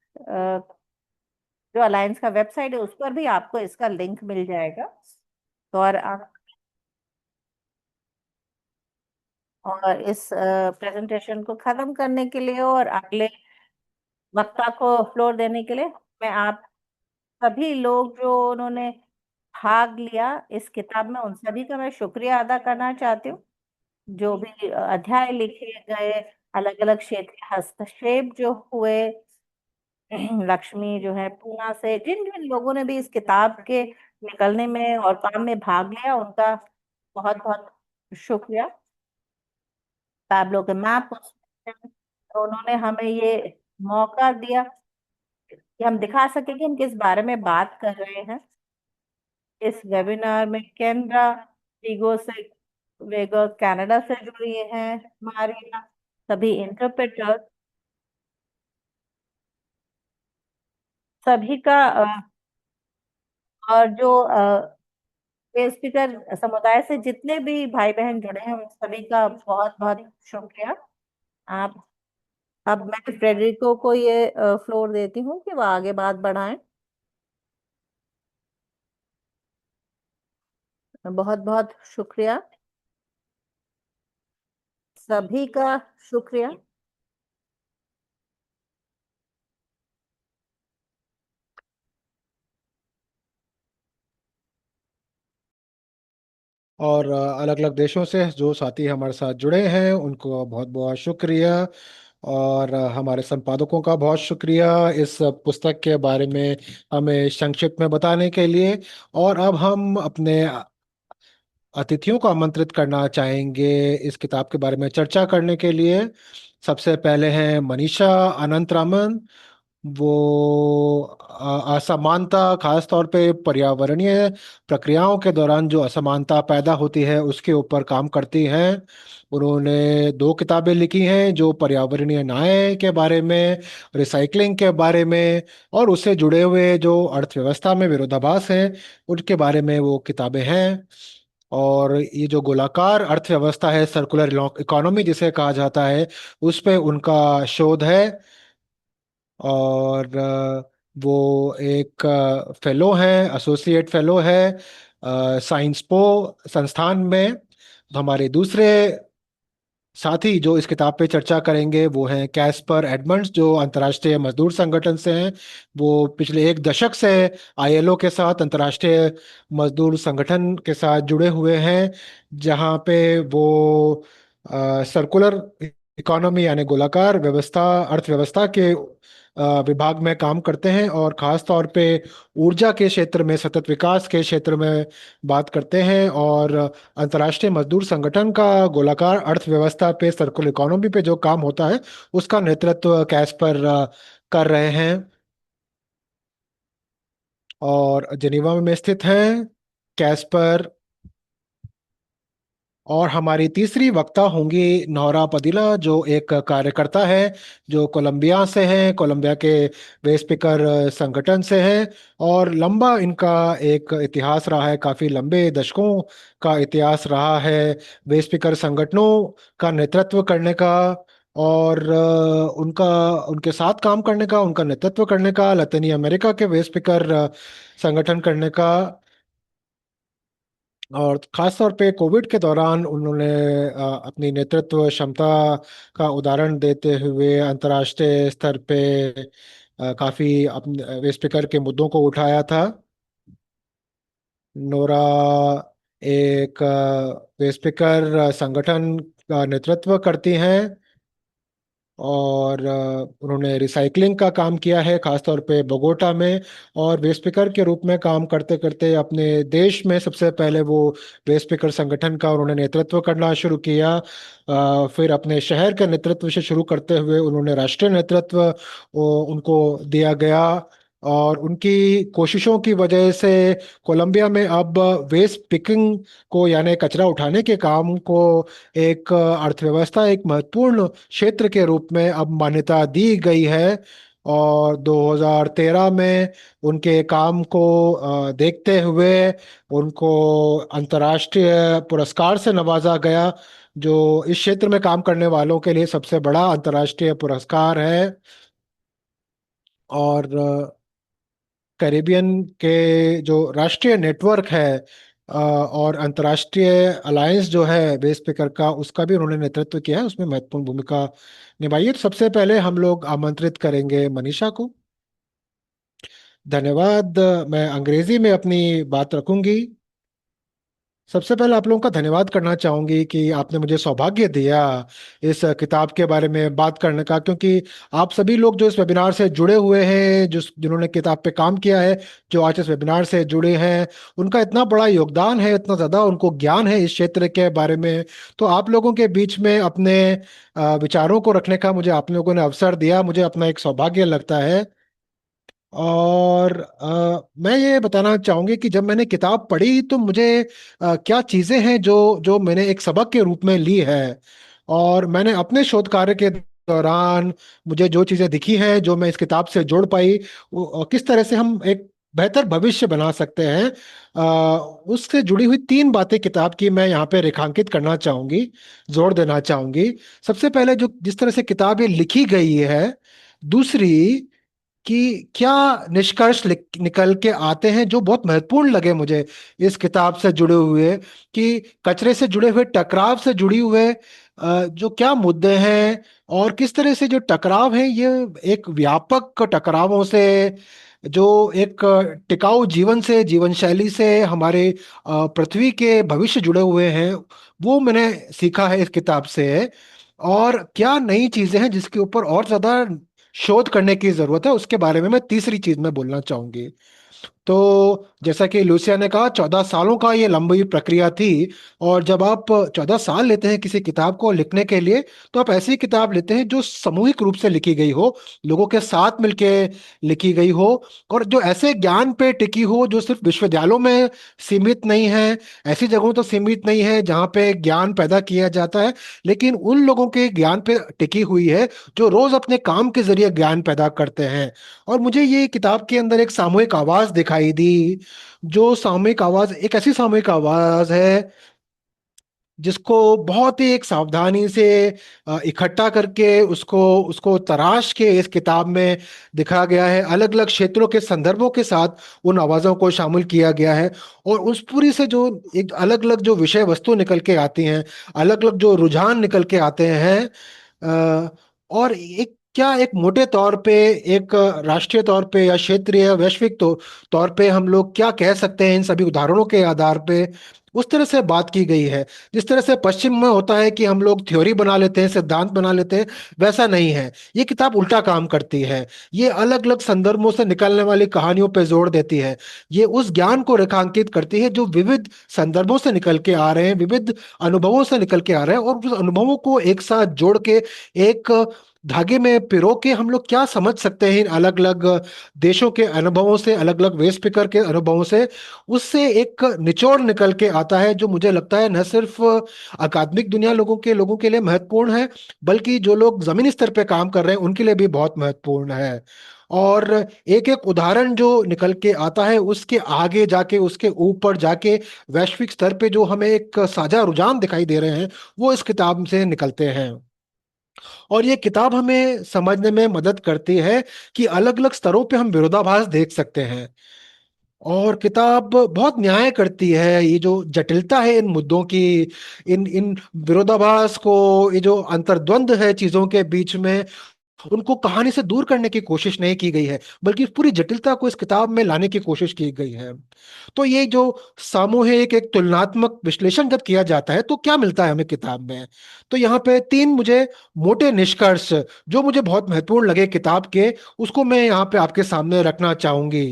जो अलायंस का वेबसाइट है, उस पर भी आपको इसका लिंक मिल जाएगा। तो और इस प्रेजेंटेशन को खत्म करने के लिए और अगले वक्ता को फ्लोर देने के लिए, मैं आप सभी लोग जो उन्होंने भाग लिया इस किताब में, उन सभी का मैं शुक्रिया अदा करना चाहती हूँ। जो भी अध्याय लिखे गए, अलग अलग क्षेत्रीय हस्तक्षेप जो हुए, लक्ष्मी जो है पूना से, जिन जिन लोगों ने भी इस किताब के निकलने में और काम में भाग लिया, उनका बहुत बहुत शुक्रिया। पैब्लो के मैप, तो उन्होंने हमें ये मौका दिया कि हम दिखा सके कि हम किस बारे में बात कर रहे हैं। इस वेबिनार में केंद्रा वीगो से वेगो कनाडा से जुड़ी हैं, मारिया, सभी इंटरप्रेटर, सभी का और जो स्पीकर समुदाय से जितने भी भाई बहन जुड़े हैं, उन सभी का बहुत बहुत शुक्रिया। आप अब मैं फ्रेडरिको को ये फ्लोर देती हूँ कि वो आगे बात बढ़ाएं। बहुत बहुत शुक्रिया, सभी का शुक्रिया। और अलग अलग देशों से जो साथी हमारे साथ जुड़े हैं उनको बहुत बहुत शुक्रिया। और हमारे संपादकों का बहुत शुक्रिया इस पुस्तक के बारे में हमें संक्षिप्त में बताने के लिए। और अब हम अपने अतिथियों को आमंत्रित करना चाहेंगे इस किताब के बारे में चर्चा करने के लिए। सबसे पहले हैं मनीषा अनंतरामन। वो असमानता, खास तौर पे पर्यावरणीय प्रक्रियाओं के दौरान जो असमानता पैदा होती है उसके ऊपर काम करती हैं। उन्होंने दो किताबें लिखी हैं जो पर्यावरणीय न्याय के बारे में, रिसाइकलिंग के बारे में, और उससे जुड़े हुए जो अर्थव्यवस्था में विरोधाभास हैं उनके बारे में वो किताबें हैं। और ये जो गोलाकार अर्थव्यवस्था है, सर्कुलर इकोनॉमी जिसे कहा जाता है, उस पे उनका शोध है। और वो एक फेलो हैं, एसोसिएट फेलो है साइंस पो संस्थान में। हमारे दूसरे साथी जो इस किताब पे चर्चा करेंगे वो हैं कैस्पर एडमंड्स, जो अंतर्राष्ट्रीय मजदूर संगठन से हैं। वो पिछले एक दशक से आईएलओ के साथ, अंतर्राष्ट्रीय मजदूर संगठन के साथ जुड़े हुए हैं, जहाँ पे वो सर्कुलर इकोनॉमी यानी गोलाकार व्यवस्था, अर्थव्यवस्था के विभाग में काम करते हैं। और खास तौर पे ऊर्जा के क्षेत्र में, सतत विकास के क्षेत्र में बात करते हैं। और अंतर्राष्ट्रीय मजदूर संगठन का गोलाकार अर्थव्यवस्था पे, सर्कुलर इकोनॉमी पे जो काम होता है उसका नेतृत्व कैस्पर कर रहे हैं और जेनीवा में स्थित हैं कैस्पर। और हमारी तीसरी वक्ता होंगी नौरा पदिला, जो एक कार्यकर्ता है जो कोलंबिया से है, कोलंबिया के वे स्पीकर संगठन से है। और लंबा इनका एक इतिहास रहा है, काफी लंबे दशकों का इतिहास रहा है वे स्पीकर संगठनों का नेतृत्व करने का। और उनका, उनके साथ काम करने का, उनका नेतृत्व करने का, लतीनी अमेरिका के वे स्पीकर संगठन करने का। और खास तौर पे कोविड के दौरान उन्होंने अपनी नेतृत्व क्षमता का उदाहरण देते हुए अंतर्राष्ट्रीय स्तर पे काफी अपने वे स्पीकर के मुद्दों को उठाया था। नोरा एक वे स्पीकर संगठन का नेतृत्व करती हैं। और उन्होंने रिसाइकलिंग का काम किया है, खासतौर पे बोगोटा में। और वेस्ट पिकर के रूप में काम करते करते अपने देश में सबसे पहले वो वेस्ट पिकर संगठन का उन्होंने नेतृत्व करना शुरू किया। फिर अपने शहर के नेतृत्व से शुरू करते हुए उन्होंने राष्ट्रीय नेतृत्व उनको दिया गया। और उनकी कोशिशों की वजह से कोलंबिया में अब वेस्ट पिकिंग को, यानी कचरा उठाने के काम को, एक अर्थव्यवस्था, एक महत्वपूर्ण क्षेत्र के रूप में अब मान्यता दी गई है। और 2013 में उनके काम को देखते हुए उनको अंतर्राष्ट्रीय पुरस्कार से नवाजा गया, जो इस क्षेत्र में काम करने वालों के लिए सबसे बड़ा अंतर्राष्ट्रीय पुरस्कार है। और कैरिबियन के जो राष्ट्रीय नेटवर्क है और अंतर्राष्ट्रीय अलायंस जो है बेस पिकर का, उसका भी उन्होंने नेतृत्व किया है, उसमें महत्वपूर्ण भूमिका निभाई है। तो सबसे पहले हम लोग आमंत्रित करेंगे मनीषा को। धन्यवाद। मैं अंग्रेजी में अपनी बात रखूंगी। सबसे पहले आप लोगों का धन्यवाद करना चाहूंगी कि आपने मुझे सौभाग्य दिया इस किताब के बारे में बात करने का, क्योंकि आप सभी लोग जो इस वेबिनार से जुड़े हुए हैं, जिन्होंने किताब पे काम किया है, जो आज इस वेबिनार से जुड़े हैं, उनका इतना बड़ा योगदान है, इतना ज़्यादा उनको ज्ञान है इस क्षेत्र के बारे में। तो आप लोगों के बीच में अपने विचारों को रखने का मुझे आप लोगों ने अवसर दिया, मुझे अपना एक सौभाग्य लगता है। और मैं ये बताना चाहूंगी कि जब मैंने किताब पढ़ी तो मुझे क्या चीजें हैं जो जो मैंने एक सबक के रूप में ली है। और मैंने अपने शोध कार्य के दौरान मुझे जो चीजें दिखी हैं, जो मैं इस किताब से जोड़ पाई, किस तरह से हम एक बेहतर भविष्य बना सकते हैं, उससे जुड़ी हुई तीन बातें किताब की मैं यहाँ पे रेखांकित करना चाहूंगी, जोड़ देना चाहूंगी। सबसे पहले जो जिस तरह से किताब ये लिखी गई है। दूसरी, कि क्या निष्कर्ष निकल के आते हैं जो बहुत महत्वपूर्ण लगे मुझे इस किताब से जुड़े हुए, कि कचरे से जुड़े हुए, टकराव से जुड़ी हुए जो क्या मुद्दे हैं, और किस तरह से जो टकराव है ये एक व्यापक टकरावों से, जो एक टिकाऊ जीवन से, जीवन शैली से, हमारे पृथ्वी के भविष्य जुड़े हुए हैं, वो मैंने सीखा है इस किताब से। और क्या नई चीजें हैं जिसके ऊपर और ज्यादा शोध करने की जरूरत है, उसके बारे में मैं तीसरी चीज में बोलना चाहूंगी। तो जैसा कि लूसिया ने कहा, 14 सालों का ये लंबी प्रक्रिया थी। और जब आप 14 साल लेते हैं किसी किताब को लिखने के लिए, तो आप ऐसी किताब लेते हैं जो सामूहिक रूप से लिखी गई हो, लोगों के साथ मिलके लिखी गई हो, और जो ऐसे ज्ञान पे टिकी हो जो सिर्फ विश्वविद्यालयों में सीमित नहीं है, ऐसी जगहों तो सीमित नहीं है जहाँ पे ज्ञान पैदा किया जाता है, लेकिन उन लोगों के ज्ञान पे टिकी हुई है जो रोज अपने काम के जरिए ज्ञान पैदा करते हैं। और मुझे ये किताब के अंदर एक सामूहिक आवाज दिखाई दी, जो सामूहिक आवाज एक ऐसी सामूहिक आवाज है जिसको बहुत ही एक सावधानी से इकट्ठा करके उसको उसको तराश के इस किताब में दिखा गया है। अलग अलग क्षेत्रों के संदर्भों के साथ उन आवाजों को शामिल किया गया है। और उस पूरी से जो एक अलग अलग जो विषय वस्तु निकल के आती हैं, अलग अलग जो रुझान निकल के आते हैं, और एक क्या, एक मोटे तौर पे, एक राष्ट्रीय तौर पे या क्षेत्रीय या वैश्विक तौर पे हम लोग क्या कह सकते हैं इन सभी उदाहरणों के आधार पे, उस तरह से बात की गई है। जिस तरह से पश्चिम में होता है कि हम लोग थ्योरी बना लेते हैं, सिद्धांत बना लेते हैं, वैसा नहीं है। ये किताब उल्टा काम करती है। ये अलग अलग संदर्भों से निकलने वाली कहानियों पे जोर देती है। ये उस ज्ञान को रेखांकित करती है जो विविध संदर्भों से निकल के आ रहे हैं, विविध अनुभवों से निकल के आ रहे हैं, और उस अनुभवों को एक साथ जोड़ के एक धागे में पिरो के हम लोग क्या समझ सकते हैं इन अलग अलग देशों के अनुभवों से, अलग अलग वेस्ट स्पीकर के अनुभवों से। उससे एक निचोड़ निकल के आता है जो मुझे लगता है न सिर्फ अकादमिक दुनिया लोगों के लिए महत्वपूर्ण है, बल्कि जो लोग जमीनी स्तर पे काम कर रहे हैं उनके लिए भी बहुत महत्वपूर्ण है। और एक एक उदाहरण जो निकल के आता है, उसके आगे जाके, उसके ऊपर जाके, वैश्विक स्तर पे जो हमें एक साझा रुझान दिखाई दे रहे हैं, वो इस किताब से निकलते हैं। और ये किताब हमें समझने में मदद करती है कि अलग अलग स्तरों पे हम विरोधाभास देख सकते हैं। और किताब बहुत न्याय करती है ये जो जटिलता है इन मुद्दों की, इन इन विरोधाभास को, ये जो अंतर्द्वंद है चीजों के बीच में, उनको कहानी से दूर करने की कोशिश नहीं की गई है, बल्कि इस पूरी जटिलता को इस किताब में लाने की कोशिश की गई है। तो ये जो सामूहिक एक तुलनात्मक विश्लेषण जब किया जाता है तो क्या मिलता है हमें किताब में। तो यहाँ पे तीन मुझे मोटे निष्कर्ष जो मुझे बहुत महत्वपूर्ण लगे किताब के, उसको मैं यहाँ पे आपके सामने रखना चाहूंगी।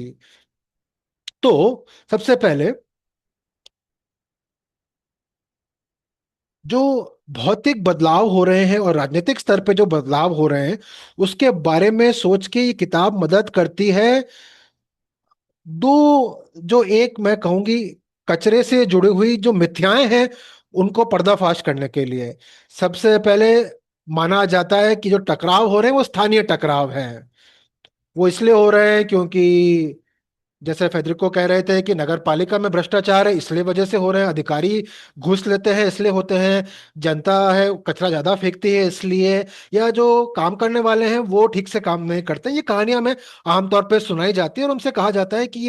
तो सबसे पहले, जो भौतिक बदलाव हो रहे हैं और राजनीतिक स्तर पे जो बदलाव हो रहे हैं, उसके बारे में सोच के ये किताब मदद करती है दो, जो एक मैं कहूंगी कचरे से जुड़ी हुई जो मिथ्याएं हैं, उनको पर्दाफाश करने के लिए सबसे पहले माना जाता है कि जो टकराव हो रहे हैं वो स्थानीय टकराव हैं। वो इसलिए हो रहे हैं क्योंकि जैसे फेडरिको कह रहे थे कि नगर पालिका में भ्रष्टाचार है, इसलिए वजह से हो रहे हैं, अधिकारी घूस लेते हैं इसलिए होते हैं, जनता है कचरा ज्यादा फेंकती है इसलिए, या जो काम करने वाले हैं वो ठीक से काम नहीं करते। ये कहानियां हमें आमतौर पर सुनाई जाती है और हमसे कहा जाता है कि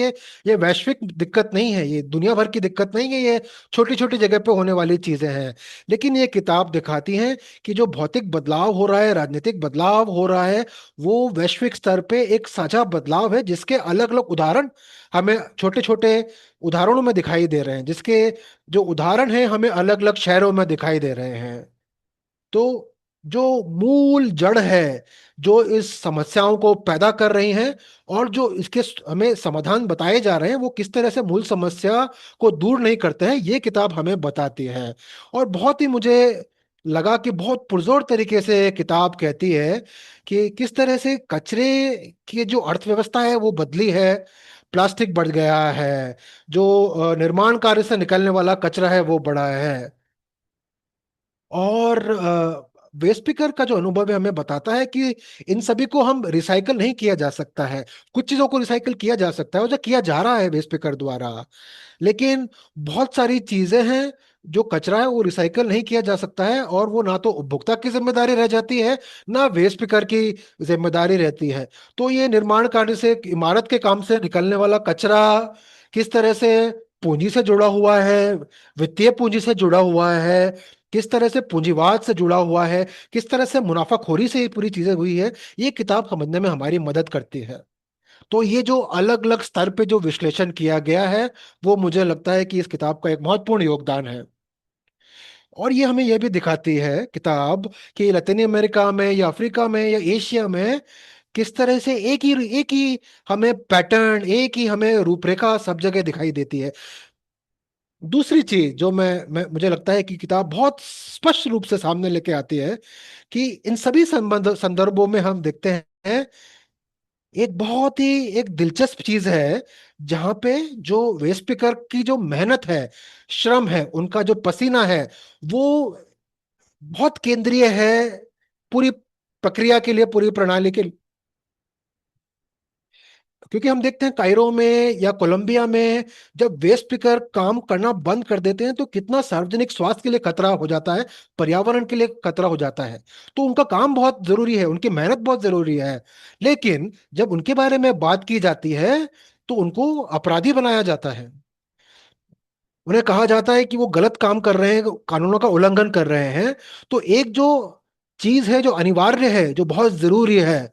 ये वैश्विक दिक्कत नहीं है, ये दुनिया भर की दिक्कत नहीं है, ये छोटी छोटी जगह पे होने वाली चीजें हैं। लेकिन ये किताब दिखाती है कि जो भौतिक बदलाव हो रहा है, राजनीतिक बदलाव हो रहा है, वो वैश्विक स्तर पे एक साझा बदलाव है, जिसके अलग अलग उदाहरण हमें छोटे छोटे उदाहरणों में दिखाई दे रहे हैं, जिसके जो उदाहरण हैं हमें अलग अलग शहरों में दिखाई दे रहे हैं। तो जो मूल जड़ है जो इस समस्याओं को पैदा कर रही हैं, और जो इसके हमें समाधान बताए जा रहे हैं, वो किस तरह से मूल समस्या को दूर नहीं करते हैं, ये किताब हमें बताती है। और बहुत ही मुझे लगा कि बहुत पुरजोर तरीके से किताब कहती है कि किस तरह से कचरे की जो अर्थव्यवस्था है वो बदली है। प्लास्टिक बढ़ गया है, जो निर्माण कार्य से निकलने वाला कचरा है वो बढ़ा है। और वेस्ट पिकर का जो अनुभव है हमें बताता है कि इन सभी को हम रिसाइकल नहीं किया जा सकता है। कुछ चीजों को रिसाइकल किया जा सकता है और जो किया जा रहा है वेस्ट पिकर द्वारा, लेकिन बहुत सारी चीजें हैं जो कचरा है वो रिसाइकल नहीं किया जा सकता है, और वो ना तो उपभोक्ता की जिम्मेदारी रह जाती है, ना वेस्ट पिकर की जिम्मेदारी रहती है। तो ये निर्माण कार्य से, इमारत के काम से निकलने वाला कचरा किस तरह से पूंजी से जुड़ा हुआ है, वित्तीय पूंजी से जुड़ा हुआ है, किस तरह से पूंजीवाद से जुड़ा हुआ है, किस तरह से मुनाफाखोरी से ये पूरी चीजें हुई है, ये किताब समझने में हमारी मदद करती है। तो ये जो अलग अलग स्तर पे जो विश्लेषण किया गया है, वो मुझे लगता है कि इस किताब का एक महत्वपूर्ण योगदान है। और ये हमें यह भी दिखाती है किताब कि लातिन अमेरिका में या अफ्रीका में या एशिया में किस तरह से एक ही हमें पैटर्न, एक ही हमें रूपरेखा सब जगह दिखाई देती है। दूसरी चीज जो मैं मुझे लगता है कि किताब बहुत स्पष्ट रूप से सामने लेके आती है कि इन सभी संदर्भों में हम देखते हैं एक बहुत ही एक दिलचस्प चीज है, जहां पे जो वेस्ट पिकर की जो मेहनत है, श्रम है, उनका जो पसीना है, वो बहुत केंद्रीय है पूरी प्रक्रिया के लिए, पूरी प्रणाली के। क्योंकि हम देखते हैं कायरो में या कोलंबिया में जब वेस्ट पिकर काम करना बंद कर देते हैं तो कितना सार्वजनिक स्वास्थ्य के लिए खतरा हो जाता है, पर्यावरण के लिए खतरा हो जाता है। तो उनका काम बहुत जरूरी है, उनकी मेहनत बहुत जरूरी है, लेकिन जब उनके बारे में बात की जाती है तो उनको अपराधी बनाया जाता है। उन्हें कहा जाता है कि वो गलत काम कर रहे हैं, कानूनों का उल्लंघन कर रहे हैं। तो एक जो चीज है जो अनिवार्य है, जो बहुत जरूरी है,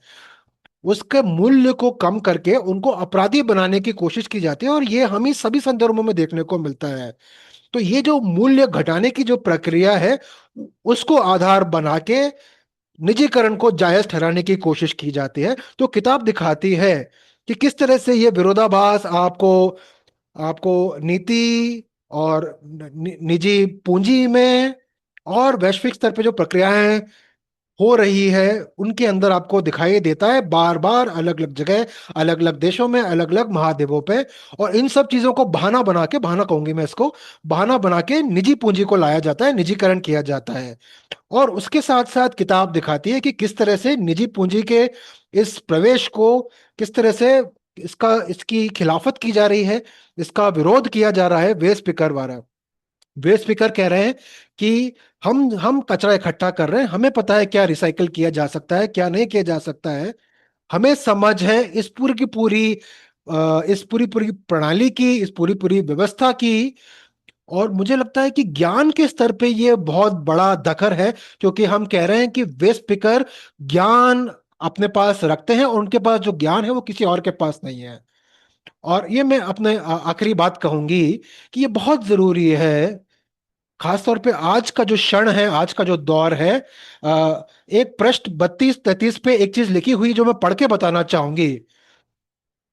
उसके मूल्य को कम करके उनको अपराधी बनाने की कोशिश की जाती है, और ये हम ही सभी संदर्भों में देखने को मिलता है। तो ये जो मूल्य घटाने की जो प्रक्रिया है, उसको आधार बना के निजीकरण को जायज ठहराने की कोशिश की जाती है। तो किताब दिखाती है कि किस तरह से ये विरोधाभास आपको आपको नीति और निजी पूंजी में और वैश्विक स्तर पे जो प्रक्रियाएं हो रही है उनके अंदर आपको दिखाई देता है, बार बार अलग अलग जगह, अलग अलग देशों में, अलग अलग महाद्वीपों पे। और इन सब चीजों को बहाना बना के, बहाना कहूंगी मैं इसको, बहाना बना के निजी पूंजी को लाया जाता है, निजीकरण किया जाता है। और उसके साथ साथ किताब दिखाती है कि किस तरह से निजी पूंजी के इस प्रवेश को, किस तरह से इसकी खिलाफत की जा रही है, इसका विरोध किया जा रहा है। वेस्ट स्पीकर कह रहे हैं कि हम कचरा इकट्ठा कर रहे हैं, हमें पता है क्या रिसाइकल किया जा सकता है, क्या नहीं किया जा सकता है, हमें समझ है इस पूरी की पूरी इस पूरी पूरी प्रणाली की, इस पूरी पूरी व्यवस्था की। और मुझे लगता है कि ज्ञान के स्तर पे ये बहुत बड़ा दखर है, क्योंकि हम कह रहे हैं कि वेस्ट पिकर ज्ञान अपने पास रखते हैं और उनके पास जो ज्ञान है वो किसी और के पास नहीं है। और ये मैं अपने आखिरी बात कहूंगी कि ये बहुत जरूरी है, खासतौर पे आज का जो क्षण है, आज का जो दौर है। एक पृष्ठ 32-33 पे एक चीज लिखी हुई जो मैं पढ़ के बताना चाहूंगी।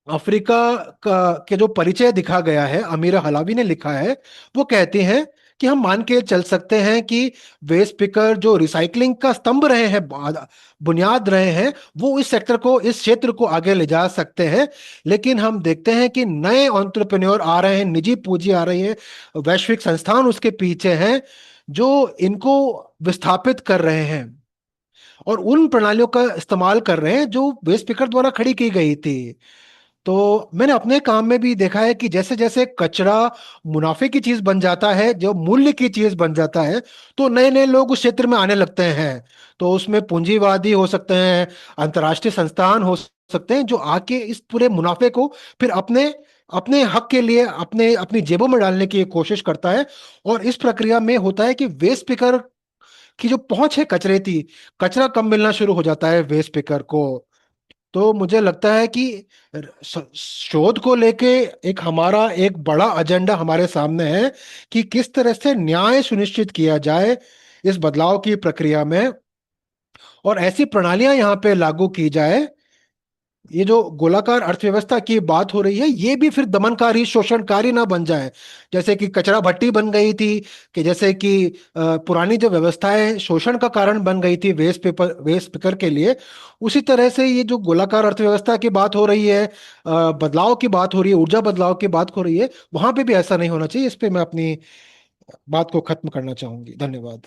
अफ्रीका का के जो परिचय दिखा गया है, अमीरा हलावी ने लिखा है। वो कहते हैं कि हम मान के चल सकते हैं कि वेस्ट पिकर जो रिसाइकलिंग का स्तंभ रहे हैं, बुनियाद रहे हैं, वो इस सेक्टर को, इस क्षेत्र को आगे ले जा सकते हैं। लेकिन हम देखते हैं कि नए एंटरप्रेन्योर आ रहे हैं, निजी पूंजी आ रही है, वैश्विक संस्थान उसके पीछे हैं, जो इनको विस्थापित कर रहे हैं और उन प्रणालियों का इस्तेमाल कर रहे हैं जो वेस्ट पिकर द्वारा खड़ी की गई थी। तो मैंने अपने काम में भी देखा है कि जैसे जैसे कचरा मुनाफे की चीज बन जाता है, जो मूल्य की चीज बन जाता है, तो नए नए लोग उस क्षेत्र में आने लगते हैं। तो उसमें पूंजीवादी हो सकते हैं, अंतर्राष्ट्रीय संस्थान हो सकते हैं, जो आके इस पूरे मुनाफे को फिर अपने अपने हक के लिए अपने अपनी जेबों में डालने की कोशिश करता है। और इस प्रक्रिया में होता है कि वेस्ट पिकर की जो पहुंच है कचरे की, कचरा कम मिलना शुरू हो जाता है वेस्ट पिकर को। तो मुझे लगता है कि शोध को लेके एक हमारा एक बड़ा एजेंडा हमारे सामने है कि किस तरह से न्याय सुनिश्चित किया जाए इस बदलाव की प्रक्रिया में, और ऐसी प्रणालियां यहाँ पे लागू की जाए। ये जो गोलाकार अर्थव्यवस्था की बात हो रही है, ये भी फिर दमनकारी शोषणकारी ना बन जाए। जैसे कि कचरा भट्टी बन गई थी, कि जैसे कि पुरानी जो व्यवस्थाएं शोषण का कारण बन गई थी वेस्ट पिकर के लिए, उसी तरह से ये जो गोलाकार अर्थव्यवस्था की बात हो रही है, बदलाव की बात हो रही है, ऊर्जा बदलाव की बात हो रही है, वहां पे भी ऐसा नहीं होना चाहिए। इस पे मैं अपनी बात को खत्म करना चाहूंगी। धन्यवाद।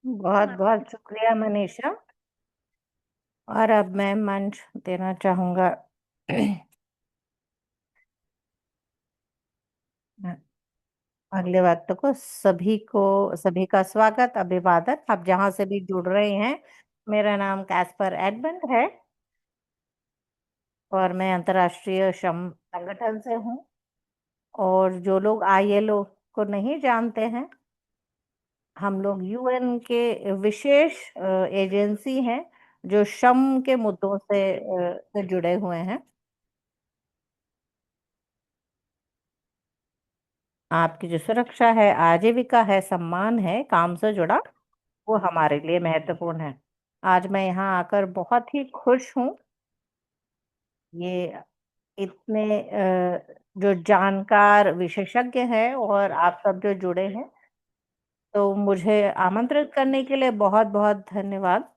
बहुत बहुत शुक्रिया मनीषा। और अब मैं मंच देना चाहूंगा अगले वक्त को। सभी का स्वागत, अभिवादन, आप जहां से भी जुड़ रहे हैं। मेरा नाम कैस्पर एडमंड है और मैं अंतर्राष्ट्रीय श्रम संगठन से हूँ। और जो लोग आईएलओ को नहीं जानते हैं, हम लोग यूएन के विशेष एजेंसी हैं जो श्रम के मुद्दों से जुड़े हुए हैं। आपकी जो सुरक्षा है, आजीविका है, सम्मान है, काम से जुड़ा, वो हमारे लिए महत्वपूर्ण है। आज मैं यहाँ आकर बहुत ही खुश हूँ। ये इतने जो जानकार विशेषज्ञ हैं और आप सब जो जुड़े हैं, तो मुझे आमंत्रित करने के लिए बहुत बहुत धन्यवाद।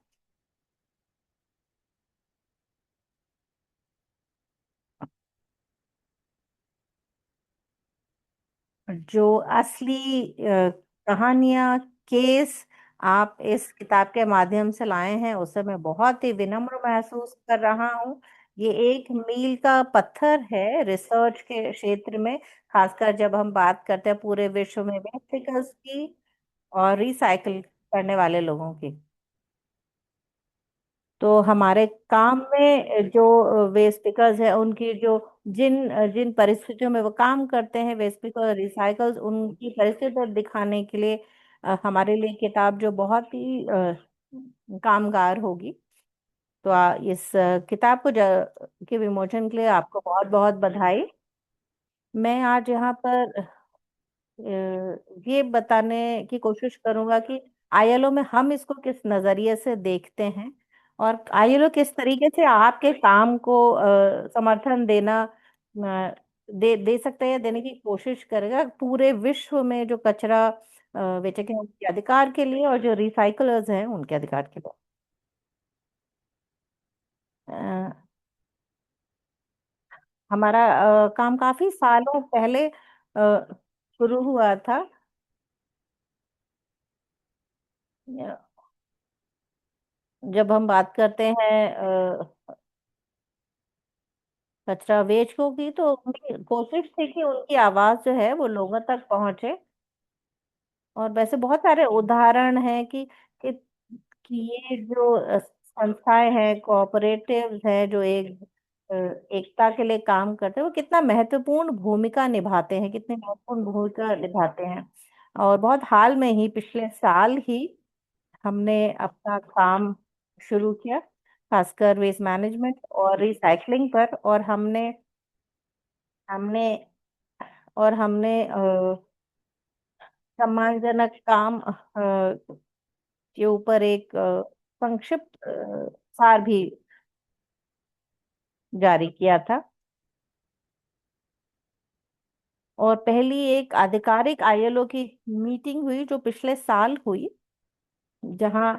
जो असली कहानियां, केस आप इस किताब के माध्यम से लाए हैं, उससे मैं बहुत ही विनम्र महसूस कर रहा हूँ। ये एक मील का पत्थर है रिसर्च के क्षेत्र में, खासकर जब हम बात करते हैं पूरे विश्व में वेस्ट की और रिसाइकल करने वाले लोगों की। तो हमारे काम में जो वेस्ट पिकर्स है, उनकी जो जिन जिन परिस्थितियों में वो काम करते हैं, वेस्ट पिकर रिसाइकल्स, उनकी परिस्थितियां दिखाने के लिए हमारे लिए किताब जो बहुत ही कामगार होगी। तो इस किताब को के विमोचन के लिए आपको बहुत बहुत बधाई। मैं आज यहाँ पर ये बताने की कोशिश करूंगा कि आईएलओ में हम इसको किस नजरिए से देखते हैं, और आईएलओ किस तरीके से आपके काम को समर्थन दे सकते हैं, देने की कोशिश करेगा पूरे विश्व में जो कचरा बेचे हैं उनके अधिकार के लिए, और जो रिसाइकलर्स हैं उनके अधिकार के लिए। अ, हमारा काम काफी सालों पहले शुरू हुआ था। जब हम बात करते हैं कचरा बेचकों की, तो उनकी कोशिश थी कि उनकी आवाज जो है वो लोगों तक पहुंचे। और वैसे बहुत सारे उदाहरण हैं कि ये जो संस्थाएं हैं, कोऑपरेटिव्स हैं, जो एकता के लिए काम करते हैं, वो कितना महत्वपूर्ण भूमिका निभाते हैं, कितनी महत्वपूर्ण भूमिका निभाते हैं। और बहुत हाल में ही, पिछले साल ही, हमने अपना काम शुरू किया, खासकर वेस्ट मैनेजमेंट और रिसाइकलिंग पर। और हमने हमने सम्मानजनक काम के ऊपर एक संक्षिप्त सार भी जारी किया था। और पहली एक आधिकारिक आईएलओ की मीटिंग हुई जो पिछले साल हुई, जहां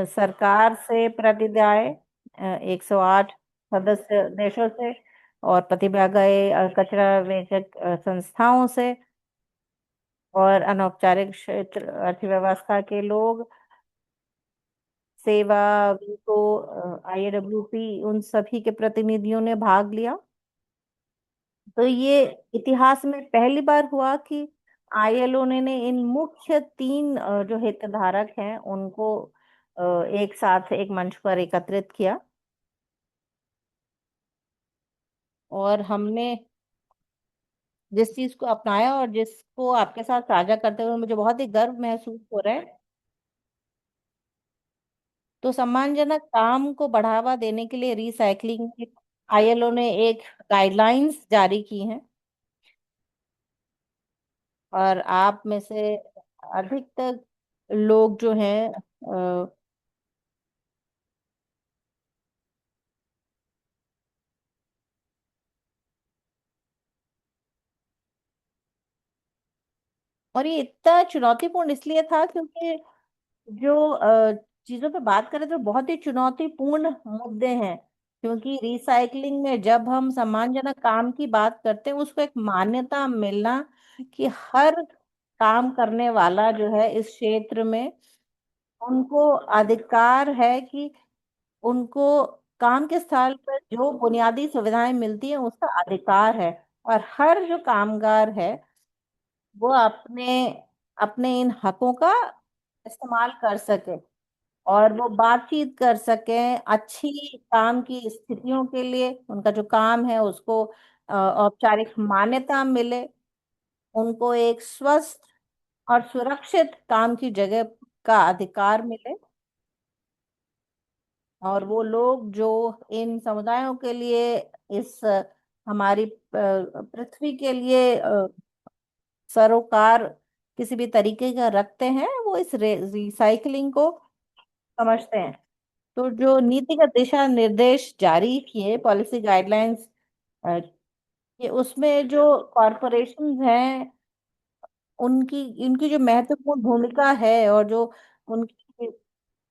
सरकार से प्रतिनिधि आए, 108 सदस्य देशों से, और प्रतिभा गए कचरा वेचक संस्थाओं से, और अनौपचारिक क्षेत्र अर्थव्यवस्था के लोग, सेवा, वीको, आईएडब्ल्यूपी, उन सभी के प्रतिनिधियों ने भाग लिया। तो ये इतिहास में पहली बार हुआ कि आईएलओ ने इन मुख्य तीन जो हितधारक हैं उनको एक साथ एक मंच पर एकत्रित किया। और हमने जिस चीज को अपनाया और जिसको आपके साथ साझा करते हुए मुझे बहुत ही गर्व महसूस हो रहा है, तो सम्मानजनक काम को बढ़ावा देने के लिए रिसाइकलिंग आईएलओ ने एक गाइडलाइंस जारी की हैं। और आप में से अधिकतर लोग जो हैं और ये इतना चुनौतीपूर्ण इसलिए था क्योंकि जो चीजों पे बात करें तो बहुत ही चुनौतीपूर्ण मुद्दे हैं। क्योंकि रिसाइकलिंग में जब हम सम्मानजनक काम की बात करते हैं, उसको एक मान्यता मिलना कि हर काम करने वाला जो है इस क्षेत्र में, उनको अधिकार है कि उनको काम के स्थल पर जो बुनियादी सुविधाएं मिलती हैं उसका अधिकार है। और हर जो कामगार है वो अपने अपने इन हकों का इस्तेमाल कर सके, और वो बातचीत कर सके अच्छी काम की स्थितियों के लिए, उनका जो काम है उसको औपचारिक मान्यता मिले, उनको एक स्वस्थ और सुरक्षित काम की जगह का अधिकार मिले। और वो लोग जो इन समुदायों के लिए, इस हमारी पृथ्वी के लिए सरोकार किसी भी तरीके का रखते हैं, वो इस रिसाइकलिंग को समझते हैं। तो जो नीतिगत दिशा निर्देश जारी किए, पॉलिसी गाइडलाइंस, ये उसमें जो कॉरपोरेशन हैं उनकी इनकी जो महत्वपूर्ण भूमिका है और जो उनकी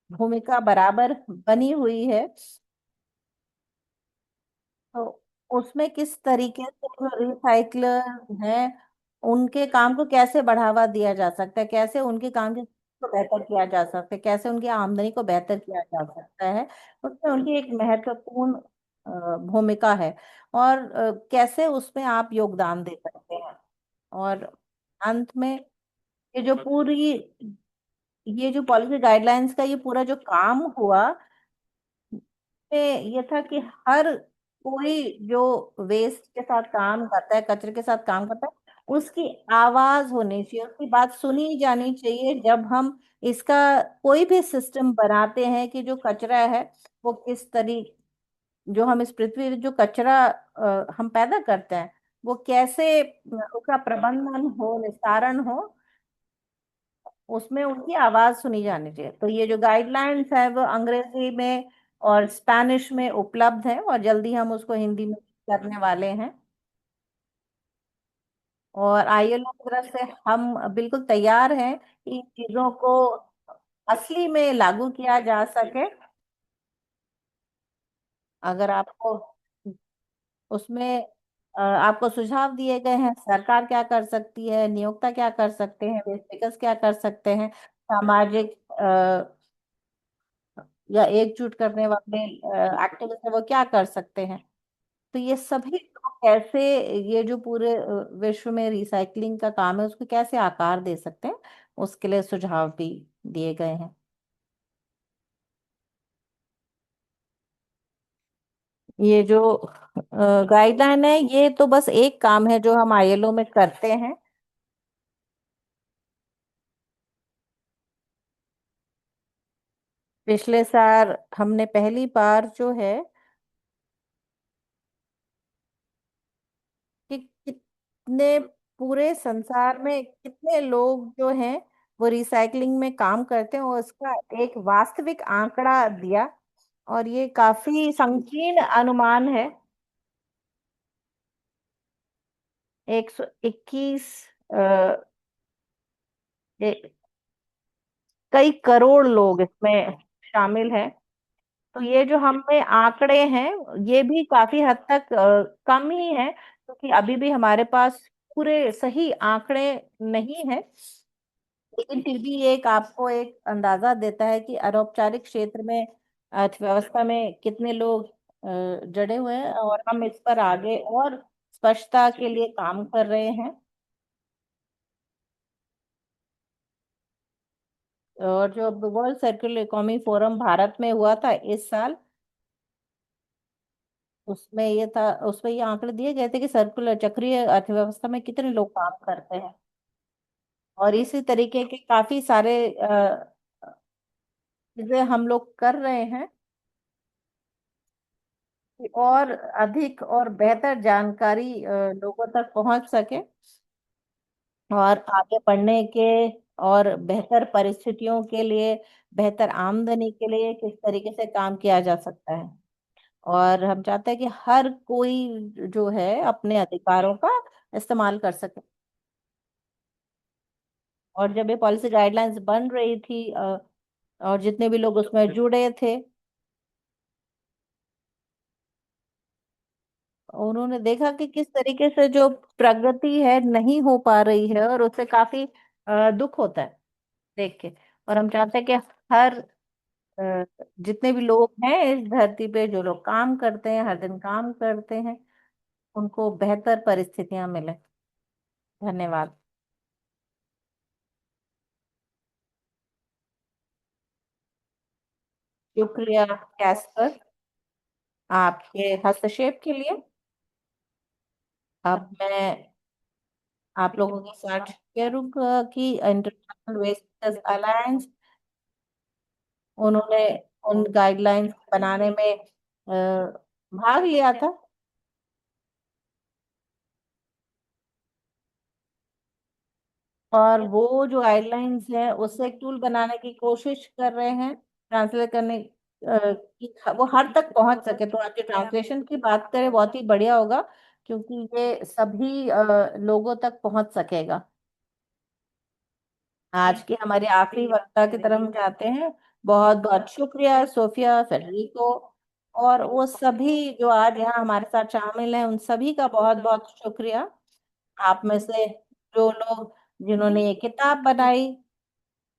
भूमिका बराबर बनी हुई है, तो उसमें किस तरीके से जो रिसाइकलर हैं उनके काम को कैसे बढ़ावा दिया जा सकता है, कैसे उनके काम के को बेहतर किया जा सकता है, कैसे उनकी आमदनी को बेहतर किया जा सकता है, उसमें उनकी एक महत्वपूर्ण भूमिका है। और कैसे उसमें आप योगदान दे सकते हैं। और अंत में ये जो पूरी ये जो पॉलिसी गाइडलाइंस का ये पूरा जो काम हुआ, में ये था कि हर कोई जो वेस्ट के साथ काम करता है, कचरे के साथ काम करता है, उसकी आवाज होनी चाहिए, उसकी बात सुनी जानी चाहिए जब हम इसका कोई भी सिस्टम बनाते हैं कि जो कचरा है वो किस तरीके, जो हम इस पृथ्वी पे जो कचरा हम पैदा करते हैं वो कैसे उसका प्रबंधन हो, निस्तारण हो, उसमें उनकी आवाज सुनी जानी चाहिए। तो ये जो गाइडलाइंस है वो अंग्रेजी में और स्पैनिश में उपलब्ध है, और जल्दी हम उसको हिंदी में करने वाले हैं। और आईएलओ की तरफ से हम बिल्कुल तैयार हैं कि इन चीजों को असली में लागू किया जा सके। अगर आपको उसमें आपको सुझाव दिए गए हैं, सरकार क्या कर सकती है, नियोक्ता क्या कर सकते हैं, बेसिकर्स क्या कर सकते हैं, सामाजिक या एकजुट करने वाले एक्टिविस्ट है वो क्या कर सकते हैं, तो ये सभी लोग कैसे ये जो पूरे विश्व में रिसाइकलिंग का काम है उसको कैसे आकार दे सकते हैं, उसके लिए सुझाव भी दिए गए हैं। ये जो गाइडलाइन है ये तो बस एक काम है जो हम आईएलओ में करते हैं। पिछले साल हमने पहली बार जो है कि कितने पूरे संसार में कितने लोग जो हैं वो रिसाइकलिंग में काम करते हैं और उसका एक वास्तविक आंकड़ा दिया। और ये काफी संकीर्ण अनुमान है। 121 कई करोड़ लोग इसमें शामिल हैं। तो ये जो हमें आंकड़े हैं, ये भी काफी हद तक कम ही है, क्योंकि अभी भी हमारे पास पूरे सही आंकड़े नहीं है। लेकिन फिर भी ये एक आपको एक अंदाजा देता है कि अनौपचारिक क्षेत्र में, अर्थव्यवस्था में कितने लोग जड़े हुए हैं, और हम इस पर आगे और स्पष्टता के लिए काम कर रहे हैं। और जो world circular economy forum Bharat में हुआ था इस साल, उसमें ये था, उसमें ये आंकड़े दिए गए थे कि सर्कुलर चक्रीय अर्थव्यवस्था में कितने लोग काम करते हैं। और इसी तरीके के काफी सारे चीजें हम लोग कर रहे हैं कि और अधिक और बेहतर जानकारी लोगों तक पहुंच सके, और आगे बढ़ने के और बेहतर परिस्थितियों के लिए, बेहतर आमदनी के लिए किस तरीके से काम किया जा सकता है। और हम चाहते हैं कि हर कोई जो है अपने अधिकारों का इस्तेमाल कर सके। और जब ये पॉलिसी गाइडलाइंस बन रही थी, और जितने भी लोग उसमें जुड़े थे, उन्होंने देखा कि किस तरीके से जो प्रगति है नहीं हो पा रही है, और उससे काफी दुख होता है देख के। और हम चाहते हैं कि हर अ, जितने भी लोग हैं इस धरती पे, जो लोग काम करते हैं, हर दिन काम करते हैं, उनको बेहतर परिस्थितियां मिले। धन्यवाद। शुक्रिया कैस्पर, आपके हस्तक्षेप के लिए। अब मैं आप लोगों के साथ शेयर करूंगा कि इंटरनेशनल वेस्टर्स अलायंस, उन्होंने उन गाइडलाइंस बनाने में भाग लिया था। और वो जो गाइडलाइंस है उससे एक टूल बनाने की कोशिश कर रहे हैं, ट्रांसलेट करने कि वो हर तक पहुंच सके। तो आप जो ट्रांसलेशन की बात करें, बहुत ही बढ़िया होगा, क्योंकि ये सभी लोगों तक पहुंच सकेगा। आज की हमारी आखिरी वक्ता की तरफ हम जाते हैं। बहुत बहुत शुक्रिया सोफिया, फेडरिको, और वो सभी जो आज यहाँ हमारे साथ शामिल हैं, उन सभी का बहुत बहुत शुक्रिया। आप में से जो लोग, जिन्होंने ये किताब बनाई,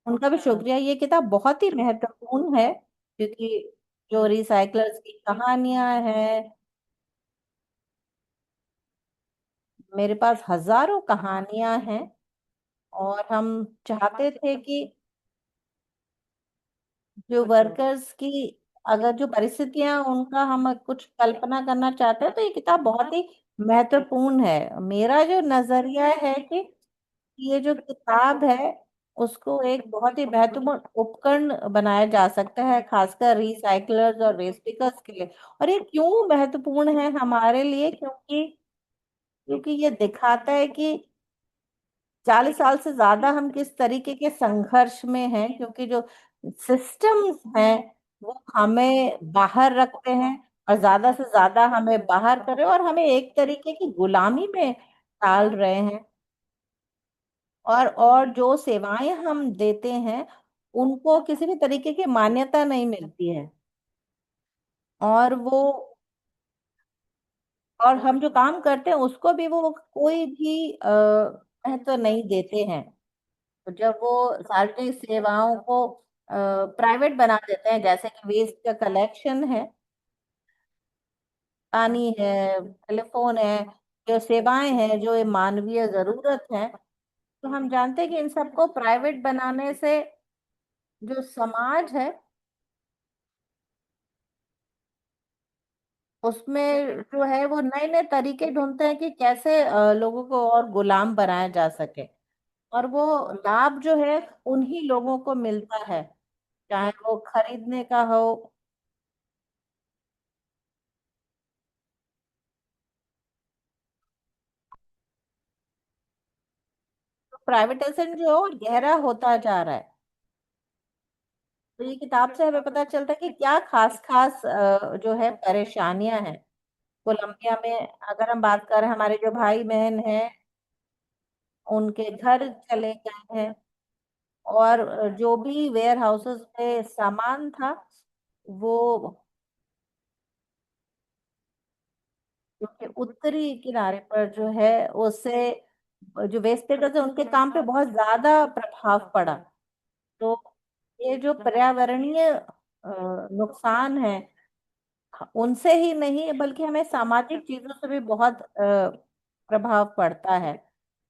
उनका भी शुक्रिया। ये किताब बहुत ही महत्वपूर्ण है, क्योंकि जो रिसाइकलर्स की कहानियां हैं, मेरे पास हजारों कहानियां हैं। और हम चाहते थे कि जो वर्कर्स की, अगर जो परिस्थितियां उनका हम कुछ कल्पना करना चाहते हैं, तो ये किताब बहुत ही महत्वपूर्ण है। मेरा जो नजरिया है कि ये जो किताब है, उसको एक बहुत ही महत्वपूर्ण उपकरण बनाया जा सकता है, खासकर रिसाइकलर्स और वेस्ट पिकर्स के लिए। और ये क्यों महत्वपूर्ण है हमारे लिए? क्योंकि ये दिखाता है कि 40 साल से ज्यादा हम किस तरीके के संघर्ष में हैं, क्योंकि जो सिस्टम्स हैं वो हमें बाहर रखते हैं, और ज्यादा से ज्यादा हमें बाहर कर रहे हैं, और हमें एक तरीके की गुलामी में डाल रहे हैं। और जो सेवाएं हम देते हैं, उनको किसी भी तरीके की मान्यता नहीं मिलती है। और वो, और हम जो काम करते हैं उसको भी वो कोई भी महत्व नहीं देते हैं। तो जब वो सार्वजनिक सेवाओं को प्राइवेट बना देते हैं, जैसे कि वेस्ट का कलेक्शन है, पानी है, टेलीफोन है, जो सेवाएं हैं, जो ये मानवीय जरूरत है, तो हम जानते हैं कि इन सबको प्राइवेट बनाने से जो समाज है उसमें जो है वो नए नए तरीके ढूंढते हैं कि कैसे लोगों को और गुलाम बनाया जा सके। और वो लाभ जो है उन्हीं लोगों को मिलता है, चाहे वो खरीदने का हो। तो प्राइवेटाइजेशन जो है वो गहरा होता जा रहा है। तो ये किताब से हमें पता चलता है कि क्या खास खास जो है परेशानियां हैं कोलंबिया में। अगर हम बात करें, हमारे जो भाई बहन हैं उनके घर चले गए हैं, और जो भी वेयर हाउसेस में सामान था वो जो कि उत्तरी किनारे पर जो है उससे जो वेस्ट पेपर्स है उनके काम पे बहुत ज्यादा प्रभाव पड़ा। तो ये जो पर्यावरणीय नुकसान है, उनसे ही नहीं बल्कि हमें सामाजिक चीजों से भी बहुत प्रभाव पड़ता है।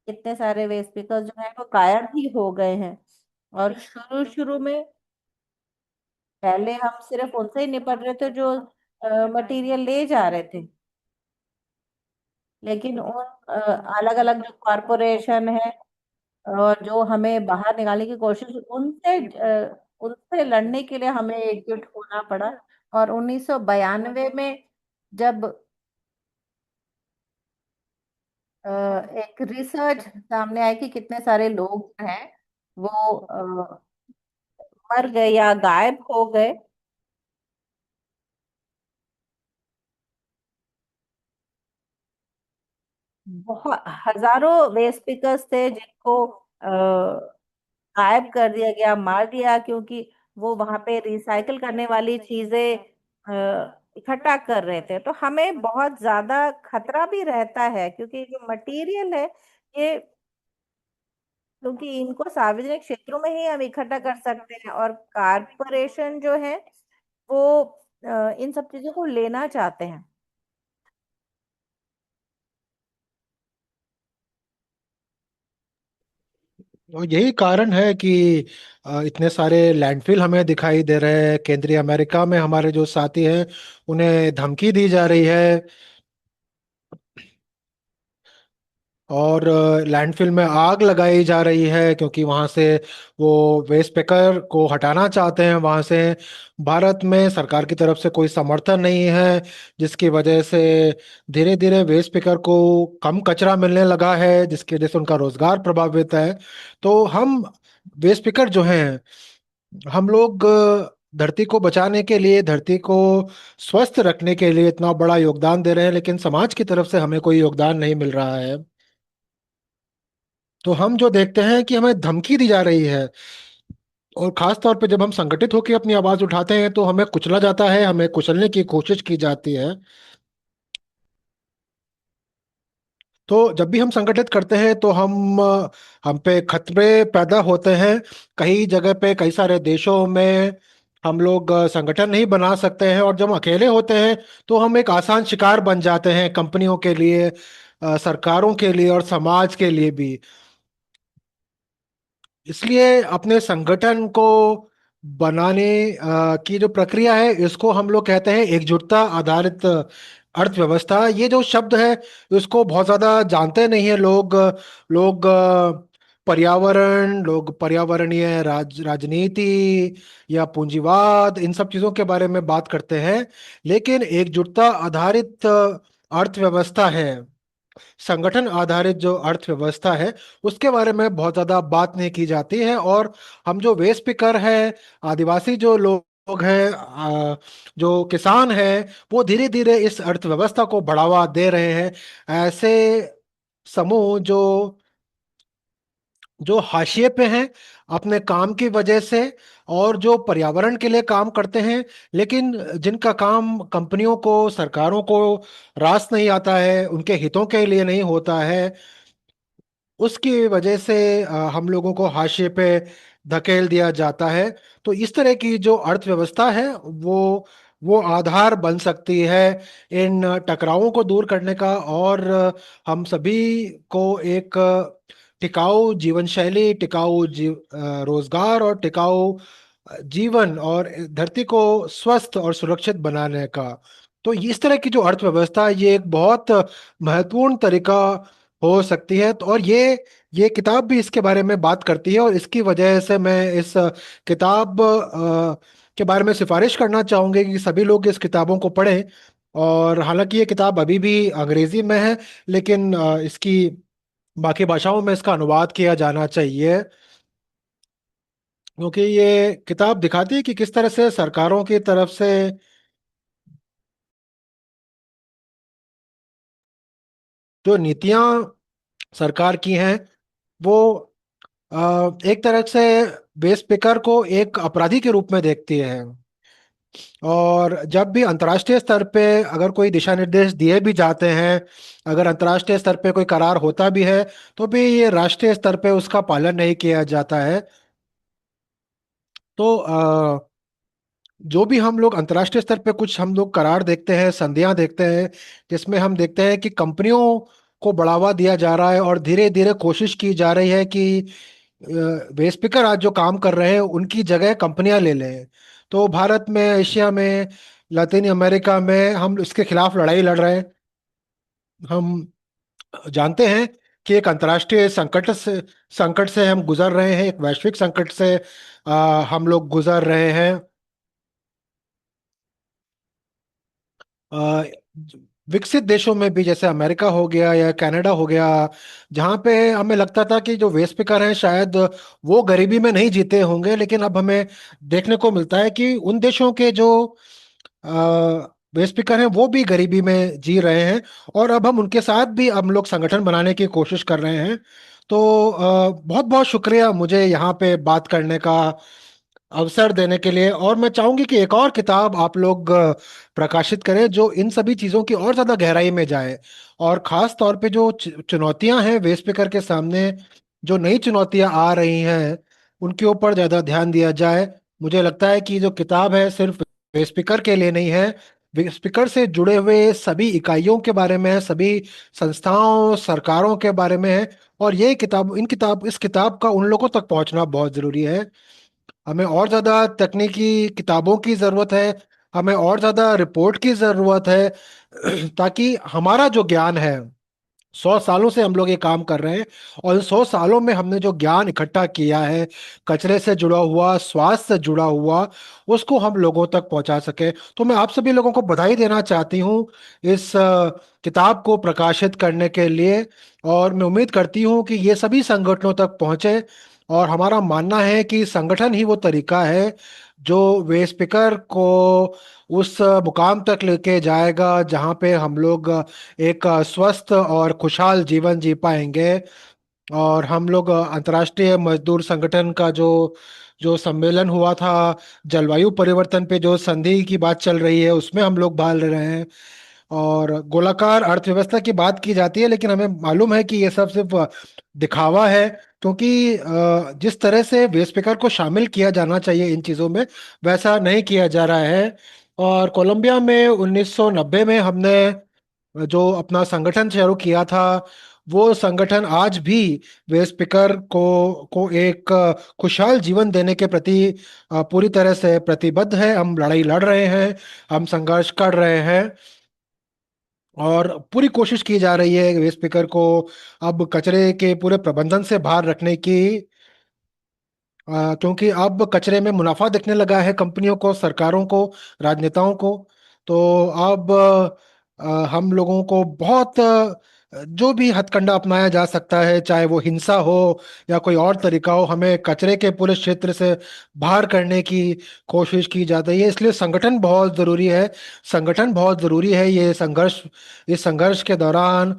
कितने सारे वेस्ट स्पीकर जो है वो गायब ही हो गए हैं। और शुरू शुरू में पहले हम सिर्फ उनसे ही निपट रहे थे जो मटेरियल ले जा रहे थे, लेकिन उन अलग अलग जो कॉरपोरेशन है और जो हमें बाहर निकालने की कोशिश, उनसे लड़ने के लिए हमें एकजुट होना पड़ा। और 1992 में जब एक रिसर्च सामने आई कि कितने सारे लोग हैं वो मर गए या गायब हो गए, बहुत हजारों वेस्ट स्पीकर्स थे जिनको गायब कर दिया गया, मार दिया, क्योंकि वो वहां पे रिसाइकल करने वाली चीजें इकट्ठा कर रहे थे। तो हमें बहुत ज्यादा खतरा भी रहता है, क्योंकि जो मटेरियल है ये, क्योंकि इनको सार्वजनिक क्षेत्रों में ही हम इकट्ठा कर सकते हैं, और कारपोरेशन जो है वो इन सब चीजों को लेना चाहते हैं। और यही कारण है कि इतने सारे लैंडफिल हमें दिखाई दे रहे हैं। केंद्रीय अमेरिका में हमारे जो साथी हैं उन्हें धमकी दी जा रही है, और लैंडफिल में आग लगाई जा रही है क्योंकि वहां से वो वेस्ट पेकर को हटाना चाहते हैं वहां से। भारत में सरकार की तरफ से कोई समर्थन नहीं है, जिसकी वजह से धीरे धीरे वेस्ट पेकर को कम कचरा मिलने लगा है, जिसकी वजह से उनका रोजगार प्रभावित है। तो हम वेस्ट पिकर जो हैं, हम लोग धरती को बचाने के लिए, धरती को स्वस्थ रखने के लिए इतना बड़ा योगदान दे रहे हैं, लेकिन समाज की तरफ से हमें कोई योगदान नहीं मिल रहा है। तो हम जो देखते हैं कि हमें धमकी दी जा रही है, और खास तौर पे जब हम संगठित होकर अपनी आवाज उठाते हैं तो हमें कुचला जाता है, हमें कुचलने की कोशिश की जाती है। तो जब भी हम संगठित करते हैं तो हम पे खतरे पैदा होते हैं। कई जगह पे, कई सारे देशों में हम लोग संगठन नहीं बना सकते हैं, और जब हम अकेले होते हैं तो हम एक आसान शिकार बन जाते हैं कंपनियों के लिए, सरकारों के लिए और समाज के लिए भी। इसलिए अपने संगठन को बनाने की जो प्रक्रिया है, इसको हम लोग कहते हैं एकजुटता आधारित अर्थव्यवस्था। ये जो शब्द है इसको बहुत ज्यादा जानते नहीं है लोग। लोग पर्यावरण, लोग पर्यावरणीय राजनीति या पूंजीवाद, इन सब चीजों के बारे में बात करते हैं। लेकिन एकजुटता आधारित अर्थव्यवस्था है, संगठन आधारित जो अर्थव्यवस्था है, उसके बारे में बहुत ज्यादा बात नहीं की जाती है। और हम जो वेस्ट पिकर है, आदिवासी जो लोग हैं, जो किसान हैं, वो धीरे धीरे इस अर्थव्यवस्था को बढ़ावा दे रहे हैं। ऐसे समूह जो जो हाशिए पे हैं अपने काम की वजह से, और जो पर्यावरण के लिए काम करते हैं, लेकिन जिनका काम कंपनियों को, सरकारों को रास नहीं आता है, उनके हितों के लिए नहीं होता है, उसकी वजह से हम लोगों को हाशिए पे धकेल दिया जाता है। तो इस तरह की जो अर्थव्यवस्था है वो आधार बन सकती है इन टकरावों को दूर करने का, और हम सभी को एक टिकाऊ जीवन शैली, टिकाऊ रोजगार और टिकाऊ जीवन, और धरती को स्वस्थ और सुरक्षित बनाने का। तो इस तरह की जो अर्थव्यवस्था है, ये एक बहुत महत्वपूर्ण तरीका हो सकती है। तो और ये किताब भी इसके बारे में बात करती है, और इसकी वजह से मैं इस किताब के बारे में सिफारिश करना चाहूंगी कि सभी लोग इस किताबों को पढ़ें। और हालांकि ये किताब अभी भी अंग्रेजी में है, लेकिन इसकी बाकी भाषाओं में इसका अनुवाद किया जाना चाहिए। क्योंकि ये किताब दिखाती है कि किस तरह से सरकारों की तरफ से जो नीतियां सरकार की हैं वो एक तरह से बेस पिकर को एक अपराधी के रूप में देखती है। और जब भी अंतर्राष्ट्रीय स्तर पे अगर कोई दिशा निर्देश दिए भी जाते हैं, अगर अंतर्राष्ट्रीय स्तर पे कोई करार होता भी है, तो भी ये राष्ट्रीय स्तर पे उसका पालन नहीं किया जाता है। तो जो भी हम लोग अंतर्राष्ट्रीय स्तर पे कुछ हम लोग करार देखते हैं, संधियां देखते हैं, जिसमें हम देखते हैं कि कंपनियों को बढ़ावा दिया जा रहा है और धीरे धीरे कोशिश की जा रही है कि वे स्पीकर आज जो काम कर रहे हैं उनकी जगह कंपनियां ले लें। तो भारत में, एशिया में, लातिन अमेरिका में हम इसके खिलाफ लड़ाई लड़ रहे हैं। हम जानते हैं कि एक अंतर्राष्ट्रीय संकट से हम गुजर रहे हैं, एक वैश्विक संकट से हम लोग गुजर रहे हैं। अ, विकसित देशों में भी, जैसे अमेरिका हो गया या कनाडा हो गया, जहाँ पे हमें लगता था कि जो वेस्ट पिकर हैं शायद वो गरीबी में नहीं जीते होंगे, लेकिन अब हमें देखने को मिलता है कि उन देशों के जो वेस्ट पिकर हैं वो भी गरीबी में जी रहे हैं। और अब हम उनके साथ भी हम लोग संगठन बनाने की कोशिश कर रहे हैं। तो बहुत बहुत शुक्रिया मुझे यहाँ पे बात करने का अवसर देने के लिए। और मैं चाहूंगी कि एक और किताब आप लोग प्रकाशित करें जो इन सभी चीजों की और ज्यादा गहराई में जाए। और खास तौर पे जो चुनौतियां हैं वेस्ट पेकर के सामने, जो नई चुनौतियां आ रही हैं, उनके ऊपर ज्यादा ध्यान दिया जाए। मुझे लगता है कि जो किताब है सिर्फ वेस्ट पेकर के लिए नहीं है, वेस्ट स्पीकर से जुड़े हुए सभी इकाइयों के बारे में है, सभी संस्थाओं, सरकारों के बारे में है। और ये किताब, इस किताब का उन लोगों तक पहुंचना बहुत जरूरी है। हमें और ज्यादा तकनीकी किताबों की जरूरत है, हमें और ज्यादा रिपोर्ट की जरूरत है, ताकि हमारा जो ज्ञान है, 100 सालों से हम लोग ये काम कर रहे हैं, और इन 100 सालों में हमने जो ज्ञान इकट्ठा किया है, कचरे से जुड़ा हुआ, स्वास्थ्य से जुड़ा हुआ, उसको हम लोगों तक पहुंचा सके। तो मैं आप सभी लोगों को बधाई देना चाहती हूँ इस किताब को प्रकाशित करने के लिए। और मैं उम्मीद करती हूँ कि ये सभी संगठनों तक पहुंचे। और हमारा मानना है कि संगठन ही वो तरीका है जो वे स्पीकर को उस मुकाम तक लेके जाएगा जहाँ पे हम लोग एक स्वस्थ और खुशहाल जीवन जी पाएंगे। और हम लोग अंतर्राष्ट्रीय मजदूर संगठन का जो जो सम्मेलन हुआ था, जलवायु परिवर्तन पे जो संधि की बात चल रही है, उसमें हम लोग भाग ले रहे हैं। और गोलाकार अर्थव्यवस्था की बात की जाती है, लेकिन हमें मालूम है कि ये सब सिर्फ दिखावा है। क्योंकि जिस तरह से वेस्ट पेकर को शामिल किया जाना चाहिए इन चीज़ों में, वैसा नहीं किया जा रहा है। और कोलंबिया में 1990 में हमने जो अपना संगठन शुरू किया था, वो संगठन आज भी वेस्ट पिकर को एक खुशहाल जीवन देने के प्रति पूरी तरह से प्रतिबद्ध है। हम लड़ाई लड़ रहे हैं, हम संघर्ष कर रहे हैं, और पूरी कोशिश की जा रही है वेस्ट पिकर को अब कचरे के पूरे प्रबंधन से बाहर रखने की। क्योंकि अब कचरे में मुनाफा दिखने लगा है कंपनियों को, सरकारों को, राजनेताओं को। तो अब हम लोगों को बहुत जो भी हथकंडा अपनाया जा सकता है, चाहे वो हिंसा हो या कोई और तरीका हो, हमें कचरे के पूरे क्षेत्र से बाहर करने की कोशिश की जाती है। इसलिए संगठन बहुत जरूरी है। संगठन बहुत जरूरी है। ये संघर्ष, इस संघर्ष के दौरान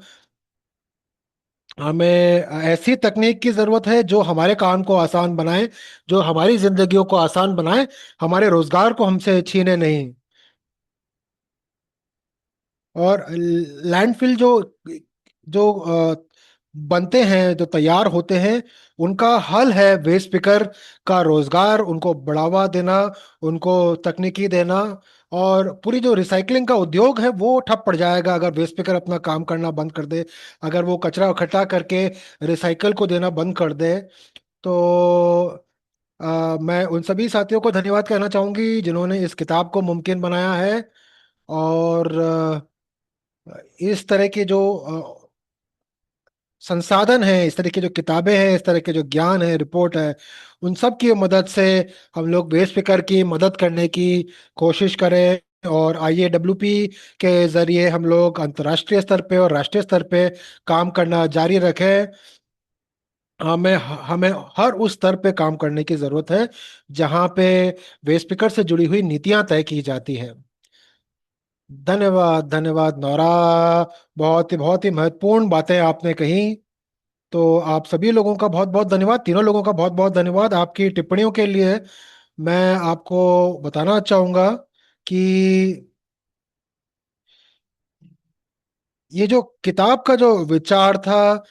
हमें ऐसी तकनीक की जरूरत है जो हमारे काम को आसान बनाए, जो हमारी जिंदगियों को आसान बनाए, हमारे रोजगार को हमसे छीने नहीं। और लैंडफिल जो जो बनते हैं, जो तैयार होते हैं, उनका हल है वेस्ट पिकर का रोजगार, उनको बढ़ावा देना, उनको तकनीकी देना। और पूरी जो रिसाइकलिंग का उद्योग है वो ठप पड़ जाएगा अगर वेस्ट पिकर अपना काम करना बंद कर दे, अगर वो कचरा इकट्ठा करके रिसाइकल को देना बंद कर दे। तो मैं उन सभी साथियों को धन्यवाद कहना चाहूंगी जिन्होंने इस किताब को मुमकिन बनाया है। और इस तरह के जो संसाधन है, इस तरह की जो किताबें हैं, इस तरह के जो ज्ञान है, रिपोर्ट है, उन सब की मदद से हम लोग वेस्ट पिकर की मदद करने की कोशिश करें। और आईएडब्ल्यूपी के जरिए हम लोग अंतर्राष्ट्रीय स्तर पे और राष्ट्रीय स्तर पे काम करना जारी रखें। हमें हमें हर उस स्तर पे काम करने की जरूरत है जहां पे वेस्ट पिकर से जुड़ी हुई नीतियां तय की जाती हैं। धन्यवाद धन्यवाद नौरा। बहुत ही महत्वपूर्ण बातें आपने कही। तो आप सभी लोगों का बहुत बहुत धन्यवाद, तीनों लोगों का बहुत बहुत धन्यवाद आपकी टिप्पणियों के लिए। मैं आपको बताना चाहूंगा कि ये जो किताब का जो विचार था,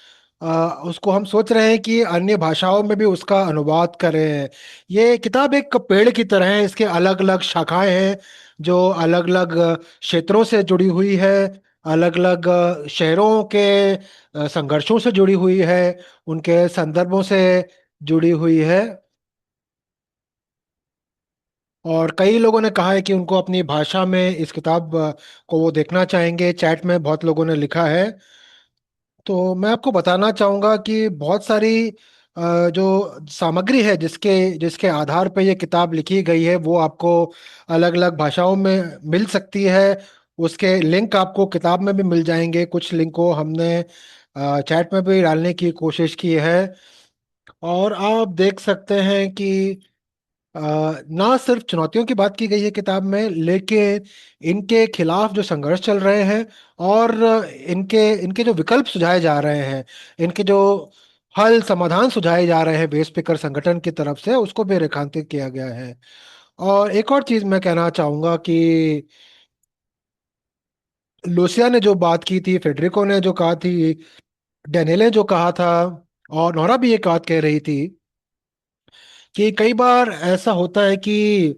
उसको हम सोच रहे हैं कि अन्य भाषाओं में भी उसका अनुवाद करें। ये किताब एक पेड़ की तरह है, इसके अलग अलग शाखाएं हैं जो अलग अलग क्षेत्रों से जुड़ी हुई है, अलग अलग शहरों के संघर्षों से जुड़ी हुई है, उनके संदर्भों से जुड़ी हुई है। और कई लोगों ने कहा है कि उनको अपनी भाषा में इस किताब को वो देखना चाहेंगे, चैट में बहुत लोगों ने लिखा है। तो मैं आपको बताना चाहूंगा कि बहुत सारी जो सामग्री है जिसके जिसके आधार पर ये किताब लिखी गई है वो आपको अलग अलग भाषाओं में मिल सकती है। उसके लिंक आपको किताब में भी मिल जाएंगे, कुछ लिंक को हमने चैट में भी डालने की कोशिश की है। और आप देख सकते हैं कि ना सिर्फ चुनौतियों की बात की गई है किताब में, लेकिन इनके खिलाफ जो संघर्ष चल रहे हैं और इनके इनके जो विकल्प सुझाए जा रहे हैं, इनके जो हल समाधान सुझाए जा रहे हैं बेस पिकर संगठन की तरफ से, उसको भी रेखांकित किया गया है। और एक और चीज मैं कहना चाहूंगा कि लूसिया ने जो बात की थी, फेडरिको ने जो कहा थी, डेनियल ने जो कहा था, और नोरा भी एक बात कह रही थी कि कई बार ऐसा होता है कि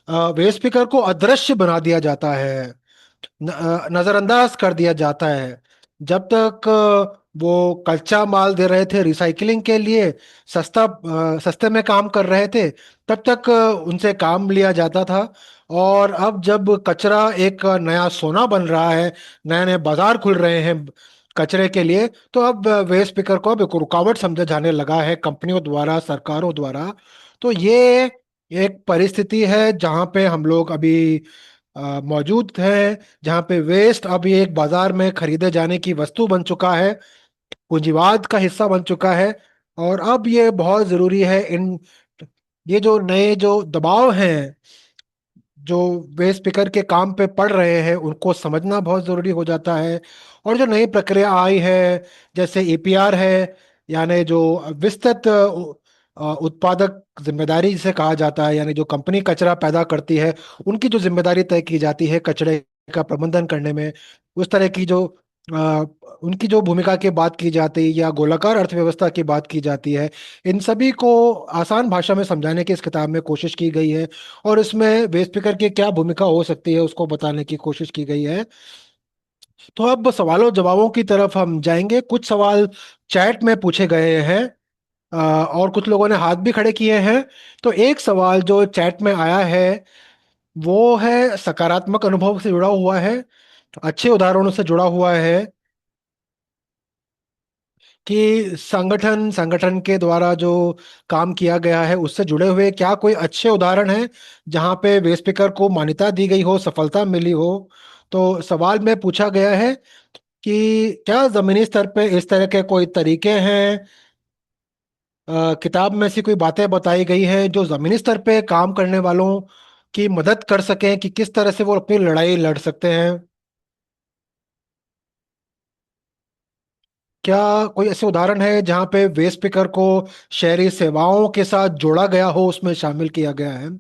वेस्ट स्पीकर को अदृश्य बना दिया जाता है, नजरअंदाज कर दिया जाता है। जब तक वो कच्चा माल दे रहे थे रिसाइकलिंग के लिए, सस्ते में काम कर रहे थे, तब तक उनसे काम लिया जाता था। और अब जब कचरा एक नया सोना बन रहा है, नए नए बाजार खुल रहे हैं कचरे के लिए, तो अब वेस्ट स्पीकर को अब एक रुकावट समझा जाने लगा है कंपनियों द्वारा, सरकारों द्वारा। तो ये एक परिस्थिति है जहां पे हम लोग अभी मौजूद है, जहाँ पे वेस्ट अब ये एक बाजार में खरीदे जाने की वस्तु बन चुका है, पूंजीवाद का हिस्सा बन चुका है। और अब ये बहुत जरूरी है, इन ये जो नए जो दबाव हैं जो वेस्ट पिकर के काम पे पड़ रहे हैं, उनको समझना बहुत जरूरी हो जाता है। और जो नई प्रक्रिया आई है, जैसे एपीआर है, यानी जो विस्तृत उत्पादक जिम्मेदारी जिसे कहा जाता है, यानी जो कंपनी कचरा पैदा करती है उनकी जो जिम्मेदारी तय की जाती है कचरे का प्रबंधन करने में, उस तरह की जो अ, उनकी जो भूमिका की बात की जाती है या गोलाकार अर्थव्यवस्था की बात की जाती है, इन सभी को आसान भाषा में समझाने की इस किताब में कोशिश की गई है। और इसमें वेस्ट स्पीकर की क्या भूमिका हो सकती है उसको बताने की कोशिश की गई है। तो अब सवालों जवाबों की तरफ हम जाएंगे। कुछ सवाल चैट में पूछे गए हैं, और कुछ लोगों ने हाथ भी खड़े किए हैं। तो एक सवाल जो चैट में आया है वो है सकारात्मक अनुभव से जुड़ा हुआ है, अच्छे उदाहरणों से जुड़ा हुआ है, कि संगठन संगठन के द्वारा जो काम किया गया है उससे जुड़े हुए क्या कोई अच्छे उदाहरण हैं जहां पे वेस्ट स्पीकर को मान्यता दी गई हो, सफलता मिली हो। तो सवाल में पूछा गया है कि क्या जमीनी स्तर पे इस तरह के कोई तरीके हैं, किताब में ऐसी कोई बातें बताई गई हैं जो जमीनी स्तर पे काम करने वालों की मदद कर सकें कि किस तरह से वो अपनी लड़ाई लड़ सकते हैं। क्या कोई ऐसे उदाहरण है जहां पे वेस्ट पिकर को शहरी सेवाओं के साथ जोड़ा गया हो, उसमें शामिल किया गया है।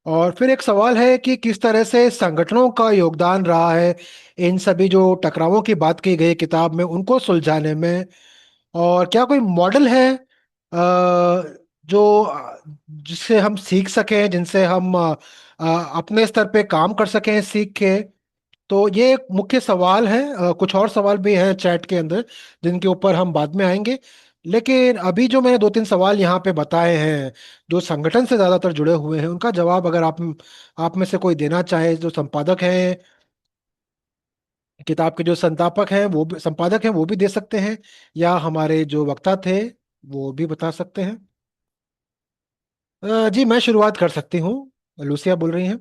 और फिर एक सवाल है कि किस तरह से संगठनों का योगदान रहा है इन सभी जो टकरावों की बात की गई किताब में उनको सुलझाने में। और क्या कोई मॉडल है जो जिससे हम सीख सकें, जिनसे हम अपने स्तर पे काम कर सकें सीख के। तो ये एक मुख्य सवाल है। कुछ और सवाल भी हैं चैट के अंदर जिनके ऊपर हम बाद में आएंगे। लेकिन अभी जो मैंने दो तीन सवाल यहाँ पे बताए हैं जो संगठन से ज्यादातर जुड़े हुए हैं, उनका जवाब अगर आप में से कोई देना चाहे, जो संपादक हैं, किताब के जो संस्थापक हैं वो भी, संपादक हैं वो भी दे सकते हैं, या हमारे जो वक्ता थे वो भी बता सकते हैं। जी मैं शुरुआत कर सकती हूँ। लूसिया बोल रही हैं।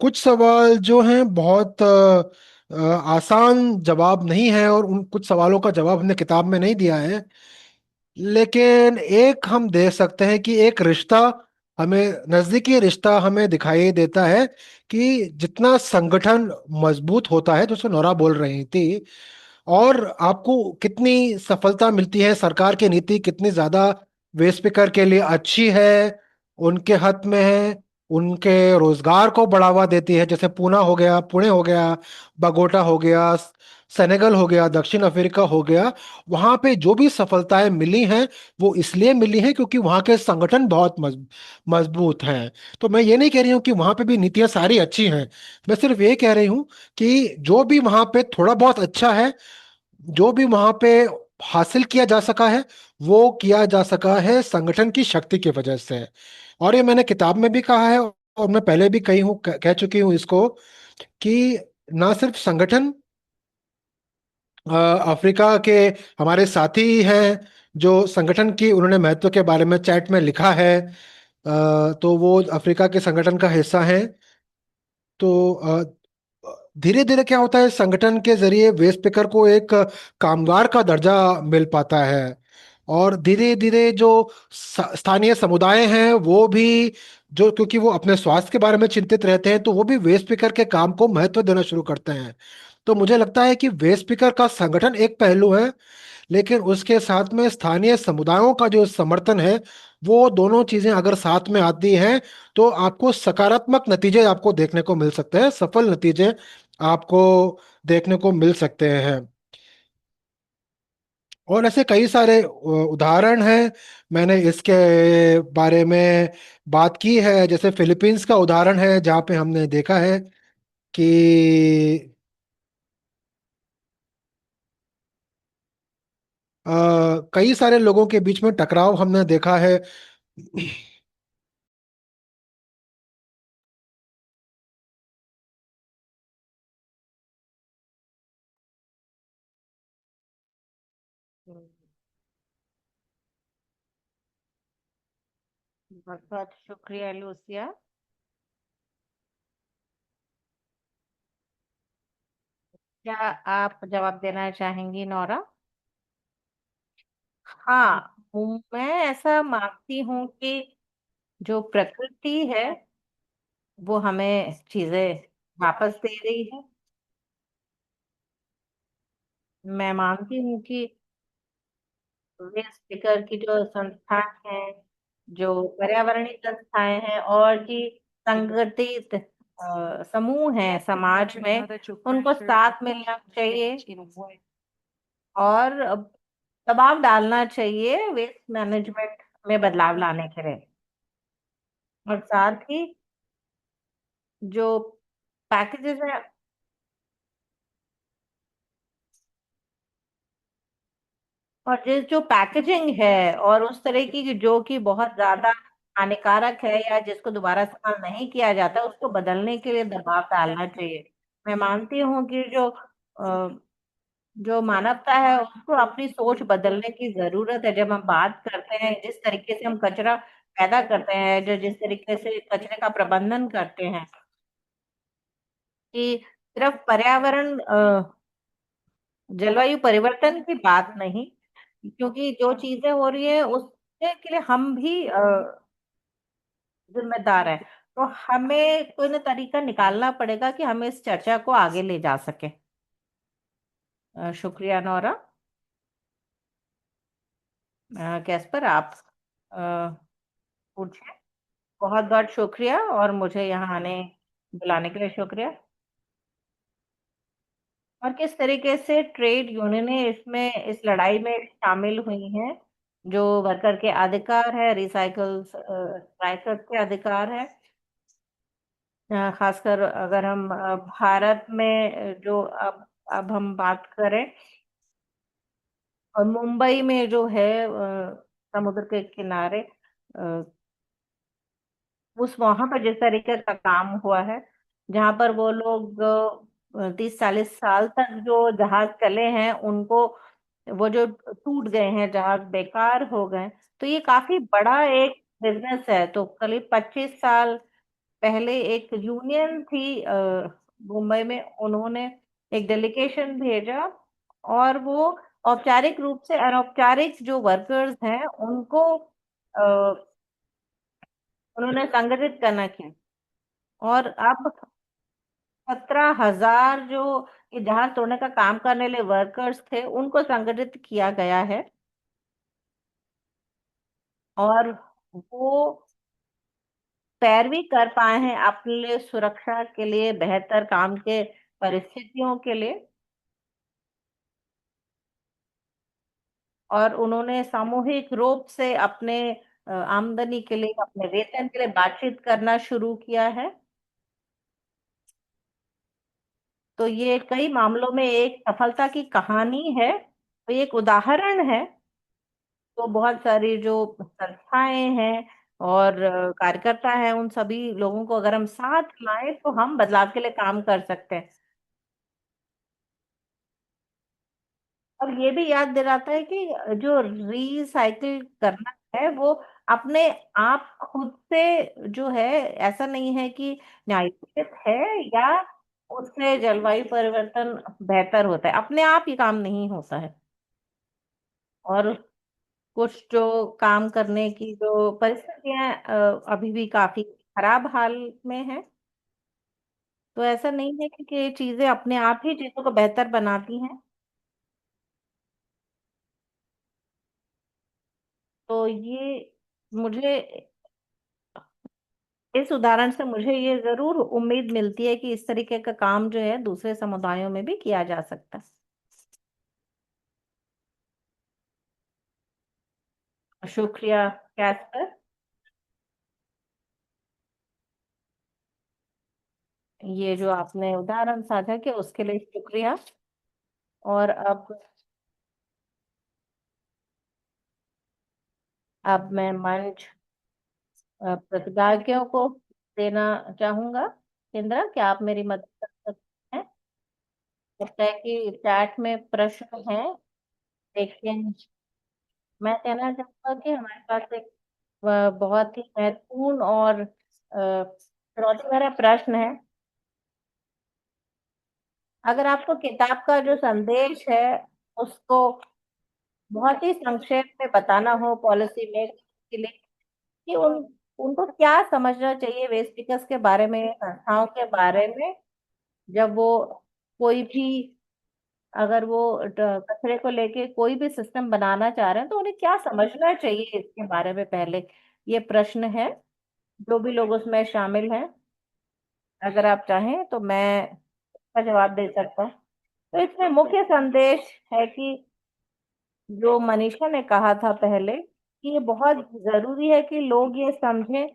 कुछ सवाल जो हैं बहुत आसान जवाब नहीं है, और उन कुछ सवालों का जवाब हमने किताब में नहीं दिया है। लेकिन एक हम दे सकते हैं कि एक रिश्ता हमें, नजदीकी रिश्ता हमें दिखाई देता है कि जितना संगठन मजबूत होता है, जैसे नोरा बोल रही थी, और आपको कितनी सफलता मिलती है, सरकार की नीति कितनी ज्यादा वेस्ट स्पीकर के लिए अच्छी है, उनके हक में है, उनके रोजगार को बढ़ावा देती है, जैसे पूना हो गया, पुणे हो गया, बगोटा हो गया, सेनेगल हो गया, दक्षिण अफ्रीका हो गया। वहां पे जो भी सफलताएं मिली हैं, वो इसलिए मिली हैं क्योंकि वहां के संगठन बहुत मजबूत हैं। तो मैं ये नहीं कह रही हूँ कि वहां पे भी नीतियां सारी अच्छी हैं। मैं सिर्फ ये कह रही हूँ कि जो भी वहां पे थोड़ा बहुत अच्छा है, जो भी वहां पे हासिल किया जा सका है, वो किया जा सका है संगठन की शक्ति की वजह से। और ये मैंने किताब में भी कहा है, और मैं पहले भी कही हूँ, कह चुकी हूँ इसको, कि ना सिर्फ संगठन, अफ्रीका के हमारे साथी हैं जो संगठन की उन्होंने महत्व के बारे में चैट में लिखा है, तो वो अफ्रीका के संगठन का हिस्सा हैं। तो धीरे धीरे क्या होता है, संगठन के जरिए वेस्ट पिकर को एक कामगार का दर्जा मिल पाता है। और धीरे धीरे जो स्थानीय समुदाय हैं वो भी, जो क्योंकि वो अपने स्वास्थ्य के बारे में चिंतित रहते हैं, तो वो भी वेस्ट पिकर के काम को महत्व देना शुरू करते हैं। तो मुझे लगता है कि वेस्ट पिकर का संगठन एक पहलू है, लेकिन उसके साथ में स्थानीय समुदायों का जो समर्थन है, वो दोनों चीजें अगर साथ में आती हैं, तो आपको सकारात्मक नतीजे आपको देखने को मिल सकते हैं, सफल नतीजे आपको देखने को मिल सकते हैं। और ऐसे कई सारे उदाहरण हैं। मैंने इसके बारे में बात की है, जैसे फिलीपींस का उदाहरण है जहाँ पे हमने देखा है कि कई सारे लोगों के बीच में टकराव हमने देखा है। बहुत बहुत शुक्रिया लूसिया। क्या आप जवाब देना चाहेंगी नौरा? हाँ, मैं ऐसा मानती हूँ कि जो प्रकृति है वो हमें चीजें वापस दे रही है। मैं मानती हूँ कि वे स्पीकर की जो संस्थान है, जो पर्यावरणीय संस्थाएं हैं और की संगठित समूह है समाज में, उनको साथ मिलना चाहिए और दबाव डालना चाहिए वेस्ट मैनेजमेंट में बदलाव लाने के लिए। और साथ ही जो पैकेजेस है, और जिस जो पैकेजिंग है और उस तरह की जो कि बहुत ज्यादा हानिकारक है या जिसको दोबारा इस्तेमाल नहीं किया जाता, उसको बदलने के लिए दबाव डालना चाहिए। मैं मानती हूँ कि जो मानवता है उसको अपनी सोच बदलने की जरूरत है। जब हम बात करते हैं जिस तरीके से हम कचरा पैदा करते हैं, जो जिस तरीके से कचरे का प्रबंधन करते हैं, कि सिर्फ पर्यावरण जलवायु परिवर्तन की बात नहीं, क्योंकि जो चीजें हो रही है उसके के लिए हम भी जिम्मेदार है। तो हमें कोई ना तरीका निकालना पड़ेगा कि हमें इस चर्चा को आगे ले जा सके। शुक्रिया नौरा। कैस्पर, आप अ, पूछिए। बहुत बहुत शुक्रिया, और मुझे यहाँ आने बुलाने के लिए शुक्रिया। और किस तरीके से ट्रेड यूनियनें इसमें इस लड़ाई में शामिल हुई हैं, जो वर्कर के अधिकार है, रिसाइकल राइफर के अधिकार है। खासकर अगर हम भारत में जो अब हम बात करें, और मुंबई में जो है समुद्र के किनारे, अ, उस वहां पर जिस तरीके का काम हुआ है, जहां पर वो लोग 30-40 साल तक जो जहाज चले हैं उनको, वो जो टूट गए हैं जहाज, बेकार हो गए। तो ये काफी बड़ा एक बिजनेस है। तो करीब 25 साल पहले एक यूनियन थी मुंबई में, उन्होंने एक डेलीगेशन भेजा, और वो औपचारिक रूप से अनौपचारिक जो वर्कर्स हैं उनको उन्होंने संगठित करना किया। और अब 17,000 जो ये जहाज तोड़ने का काम करने वाले वर्कर्स थे उनको संगठित किया गया है। और वो पैरवी कर पाए हैं अपने लिए, सुरक्षा के लिए, बेहतर काम के परिस्थितियों के लिए। और उन्होंने सामूहिक रूप से अपने आमदनी के लिए, अपने वेतन के लिए बातचीत करना शुरू किया है। तो ये कई मामलों में एक सफलता की कहानी है, तो ये एक उदाहरण है। तो बहुत सारी जो संस्थाएं हैं और कार्यकर्ता हैं, उन सभी लोगों को अगर हम साथ लाएं तो हम बदलाव के लिए काम कर सकते हैं। और ये भी याद दिलाता है कि जो रिसाइकिल करना है वो अपने आप खुद से जो है, ऐसा नहीं है कि न्यायोचित है या उससे जलवायु परिवर्तन बेहतर होता है, अपने आप ही काम नहीं होता है। और कुछ जो काम करने की जो परिस्थितियां अभी भी काफी खराब हाल में है। तो ऐसा नहीं है कि ये चीजें अपने आप ही चीजों को बेहतर बनाती हैं। तो ये मुझे इस उदाहरण से मुझे ये जरूर उम्मीद मिलती है कि इस तरीके का काम जो है दूसरे समुदायों में भी किया जा सकता है। शुक्रिया कैस्पर, ये जो आपने उदाहरण साझा किया उसके लिए शुक्रिया। और अब मैं मंच प्रतिभागियों को देना चाहूंगा। इंदिरा, क्या आप मेरी मदद कर सकते हैं? लगता है कि चैट में प्रश्न है, लेकिन मैं कहना चाहूंगा कि हमारे पास एक बहुत ही महत्वपूर्ण और चुनौती भरा प्रश्न है। अगर आपको किताब का जो संदेश है उसको बहुत ही संक्षेप में बताना हो पॉलिसी मेकर के लिए, कि उनको क्या समझना चाहिए वेस्ट पिकर्स के बारे में, संस्थाओं के बारे में, जब वो कोई भी, अगर वो कचरे को लेके कोई भी सिस्टम बनाना चाह रहे हैं तो उन्हें क्या समझना चाहिए इसके बारे में पहले, ये प्रश्न है। जो भी लोग उसमें शामिल हैं, अगर आप चाहें तो मैं इसका जवाब दे सकता हूँ। तो इसमें मुख्य संदेश है कि जो मनीषा ने कहा था पहले, कि ये बहुत जरूरी है कि लोग ये समझें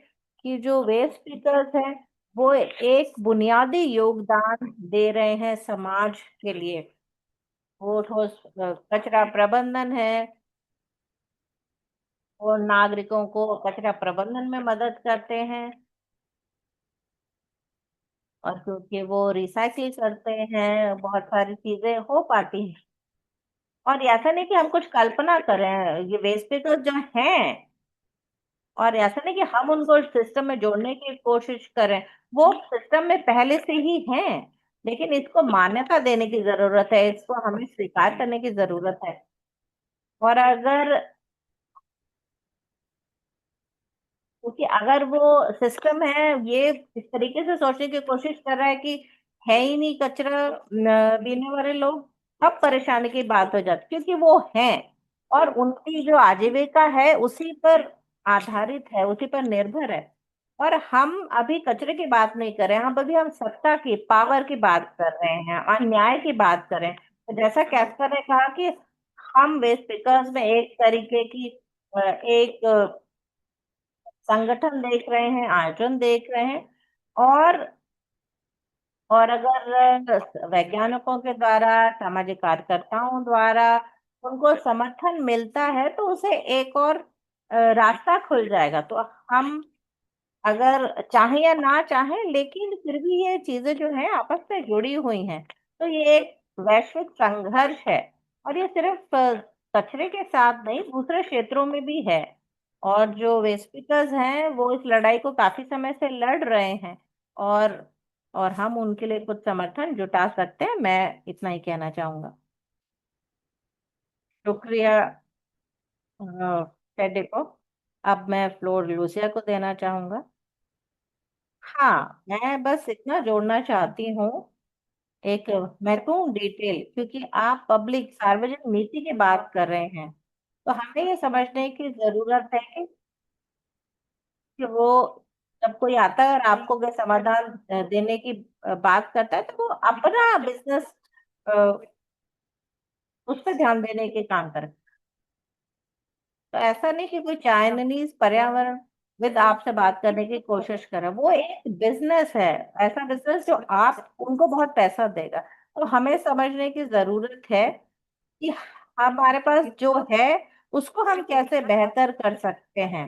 कि जो वेस्ट स्पीकर्स हैं वो एक बुनियादी योगदान दे रहे हैं समाज के लिए। वो ठोस कचरा प्रबंधन है, वो नागरिकों को कचरा प्रबंधन में मदद करते हैं, और क्योंकि वो रिसाइकिल करते हैं बहुत सारी चीजें हो पाती हैं। और ऐसा नहीं कि हम कुछ कल्पना करें, ये वेस्ट स्पीकर्स जो हैं, और ऐसा नहीं कि हम उनको सिस्टम में जोड़ने की कोशिश करें, वो सिस्टम में पहले से ही हैं। लेकिन इसको मान्यता देने की जरूरत है, इसको हमें स्वीकार करने की जरूरत है। और अगर, क्योंकि अगर वो सिस्टम है ये इस तरीके से सोचने की कोशिश कर रहा है कि है ही नहीं कचरा बीने वाले लोग, तब परेशानी की बात हो जाती, क्योंकि वो हैं और उनकी जो आजीविका है उसी पर आधारित है, उसी पर निर्भर है। और हम अभी कचरे की बात नहीं कर रहे हैं, हम अभी हम सत्ता की, पावर की बात कर रहे हैं, अन्याय की बात कर रहे हैं। तो जैसा कैस्पर ने कहा कि हम वेस्ट पिकर्स में एक तरीके की एक संगठन देख रहे हैं, आयोजन देख रहे हैं। और अगर वैज्ञानिकों के द्वारा, सामाजिक कार्यकर्ताओं द्वारा उनको समर्थन मिलता है तो उसे एक और रास्ता खुल जाएगा। तो हम अगर चाहें या ना चाहें, लेकिन फिर भी ये चीजें जो हैं आपस में जुड़ी हुई हैं। तो ये एक वैश्विक संघर्ष है, और ये सिर्फ कचरे के साथ नहीं, दूसरे क्षेत्रों में भी है। और जो वेस्ट स्पीकर्स हैं वो इस लड़ाई को काफी समय से लड़ रहे हैं। और और हम उनके लिए कुछ समर्थन जुटा सकते हैं, मैं इतना ही कहना चाहूंगा। शुक्रिया टेडी को। अब मैं फ्लोर लूसिया को देना चाहूंगा। हाँ, मैं बस इतना जोड़ना चाहती हूँ, एक महत्वपूर्ण डिटेल, क्योंकि आप पब्लिक सार्वजनिक नीति की बात कर रहे हैं, तो हमें ये समझने की जरूरत है कि वो जब कोई आता है और आपको अगर समाधान देने की बात करता है, तो वो अपना बिजनेस उस पर ध्यान देने के काम करे। तो ऐसा नहीं कि कोई चाइनीज पर्यावरण विद आपसे बात करने की कोशिश करे, वो एक बिजनेस है, ऐसा बिजनेस जो आप उनको बहुत पैसा देगा। तो हमें समझने की जरूरत है कि हमारे पास जो है उसको हम कैसे बेहतर कर सकते हैं।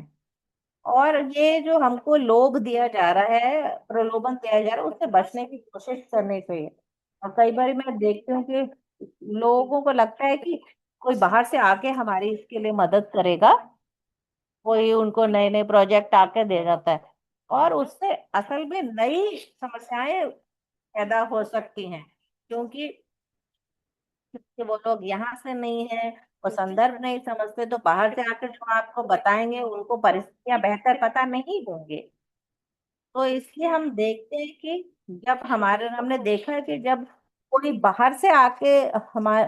और ये जो हमको लोभ दिया जा रहा है, प्रलोभन दिया जा रहा है, उससे बचने की कोशिश करनी चाहिए। और कई बार मैं देखती हूँ कि लोगों को लगता है कि कोई बाहर से आके हमारी इसके लिए मदद करेगा, कोई उनको नए नए प्रोजेक्ट आके दे जाता है, और उससे असल में नई समस्याएं पैदा हो सकती हैं। क्योंकि वो लोग यहाँ से नहीं है, वो संदर्भ नहीं समझते, तो बाहर से आकर जो आपको बताएंगे उनको परिस्थितियां बेहतर पता नहीं होंगे। तो इसलिए हम देखते हैं कि जब हमारे हमने देखा है कि जब कोई बाहर से आके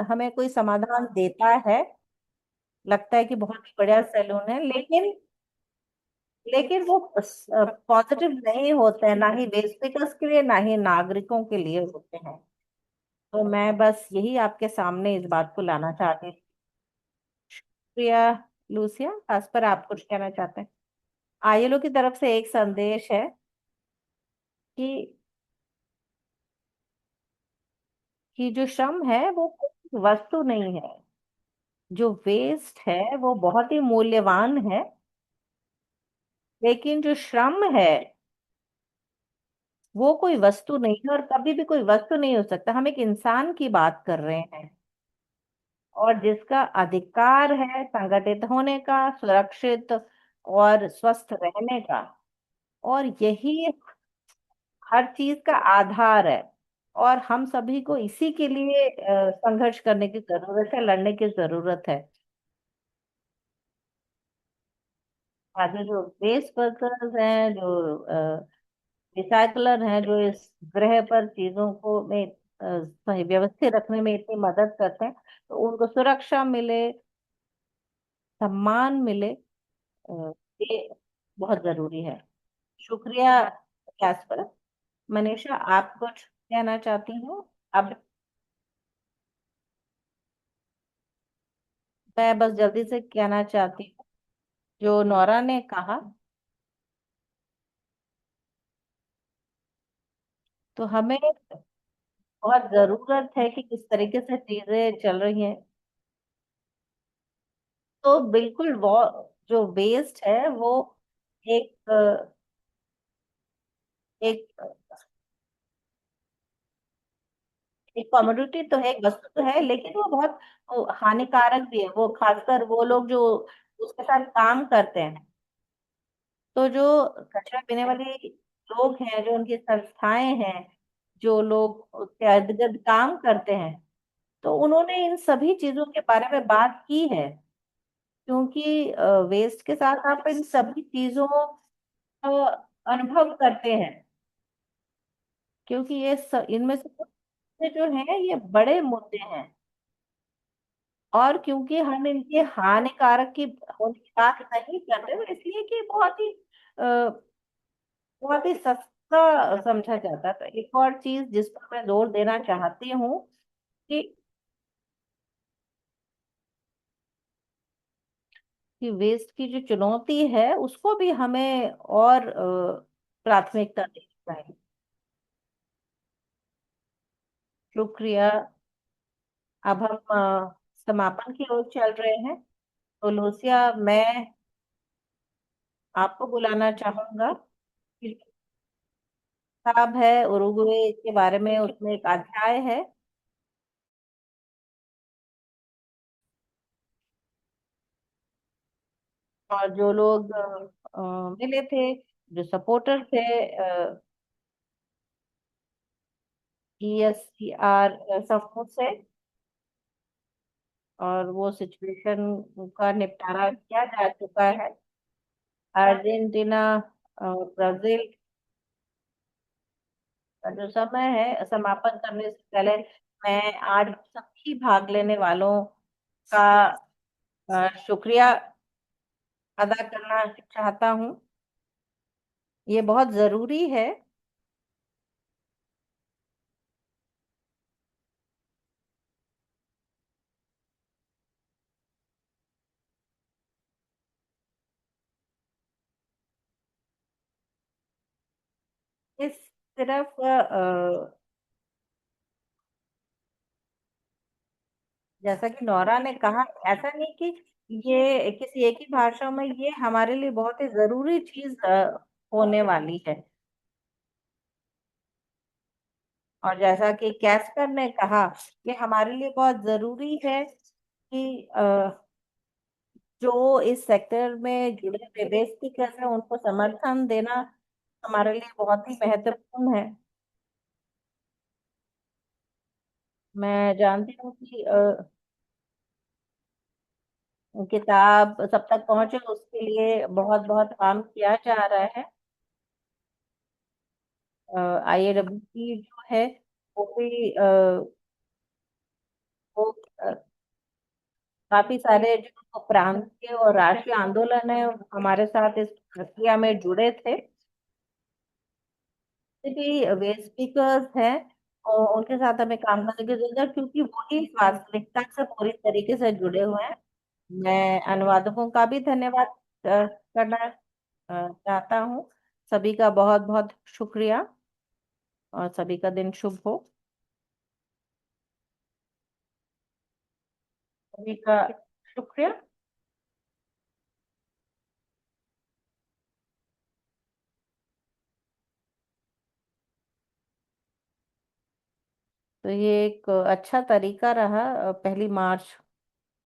हमें कोई समाधान देता है, लगता है कि बहुत ही बढ़िया सैलून है, लेकिन लेकिन वो पॉजिटिव नहीं होते हैं, ना ही वेस्ट स्पीकर्स के लिए ना ही नागरिकों के लिए होते हैं। तो मैं बस यही आपके सामने इस बात को लाना चाहती थी। प्रिया लूसिया, खास पर आप कुछ कहना चाहते हैं? आईएलओ की तरफ से एक संदेश है कि जो श्रम है वो कोई वस्तु नहीं है, जो वेस्ट है वो बहुत ही मूल्यवान है, लेकिन जो श्रम है वो कोई वस्तु नहीं है और कभी भी कोई वस्तु नहीं हो सकता। हम एक इंसान की बात कर रहे हैं, और जिसका अधिकार है संगठित होने का, सुरक्षित और स्वस्थ रहने का। और यही हर चीज का आधार है। और हम सभी को इसी के लिए संघर्ष करने की जरूरत है, लड़ने की जरूरत है। आगे जो वेस्ट वर्कर्स हैं, जो रिसाइकलर हैं, जो इस ग्रह पर चीजों को में सही व्यवस्थित रखने में इतनी मदद करते हैं, तो उनको सुरक्षा मिले, सम्मान मिले, ये बहुत जरूरी है। शुक्रिया कैस्पर। मनीषा, आप कुछ कहना चाहती हो? अब मैं बस जल्दी से कहना चाहती हूँ, जो नौरा ने कहा, तो हमें बहुत जरूरत है कि किस तरीके से चीजें चल रही हैं। तो बिल्कुल वो जो वेस्ट है वो एक एक एक कमोडिटी तो है, एक वस्तु तो है, लेकिन वो बहुत वो हानिकारक भी है, वो खासकर वो लोग जो उसके साथ काम करते हैं। तो जो कचरा पीने वाले लोग हैं, जो उनकी संस्थाएं हैं, जो लोग उसके इर्द गिर्द काम करते हैं, तो उन्होंने इन सभी चीजों के बारे में बात की है। क्योंकि वेस्ट के साथ आप इन सभी चीजों को अनुभव करते हैं, क्योंकि इनमें से कुछ जो है ये बड़े मुद्दे हैं। और क्योंकि हम इनके हानिकारक की होने की बात नहीं करते, तो इसलिए कि बहुत ही सस्ता समझा जाता है। तो एक और चीज जिस पर मैं जोर देना चाहती हूँ कि वेस्ट की जो चुनौती है उसको भी हमें और प्राथमिकता देनी चाहिए। शुक्रिया। अब हम समापन की ओर चल रहे हैं। तो लूसिया, मैं आपको बुलाना चाहूंगा। किताब है उरुग्वे के बारे में, उसमें एक अध्याय है। और जो लोग मिले थे, जो सपोर्टर थे ESCR समूह से, और वो सिचुएशन का निपटारा किया जा चुका है। अर्जेंटीना और ब्राजील का जो समय है समापन करने से पहले, मैं आज सभी भाग लेने वालों का शुक्रिया अदा करना चाहता हूँ। ये बहुत जरूरी है। इस सिर्फ जैसा कि नौरा ने कहा, ऐसा नहीं कि ये किसी एक ही भाषा में, ये हमारे लिए बहुत ही जरूरी चीज होने वाली है। और जैसा कि कैस्पर ने कहा, ये हमारे लिए बहुत जरूरी है कि जो इस सेक्टर में जुड़े हुए बेसिकर्स हैं उनको समर्थन देना हमारे लिए बहुत ही महत्वपूर्ण है। मैं जानती हूँ कि किताब सब तक पहुंचे उसके लिए बहुत बहुत काम किया जा रहा है। IAWP जो है वो भी वो काफी सारे जो प्रांतीय और राष्ट्रीय आंदोलन है हमारे साथ इस प्रक्रिया में जुड़े थे। भी वे स्पीकर्स हैं और उनके साथ हमें काम करने की जरूरत है, क्योंकि वही इस वास्तविकता से पूरी तरीके से जुड़े हुए हैं। मैं अनुवादकों का भी धन्यवाद करना चाहता हूँ। सभी का बहुत बहुत शुक्रिया, और सभी का दिन शुभ हो। सभी का शुक्रिया। तो ये एक अच्छा तरीका रहा 1 मार्च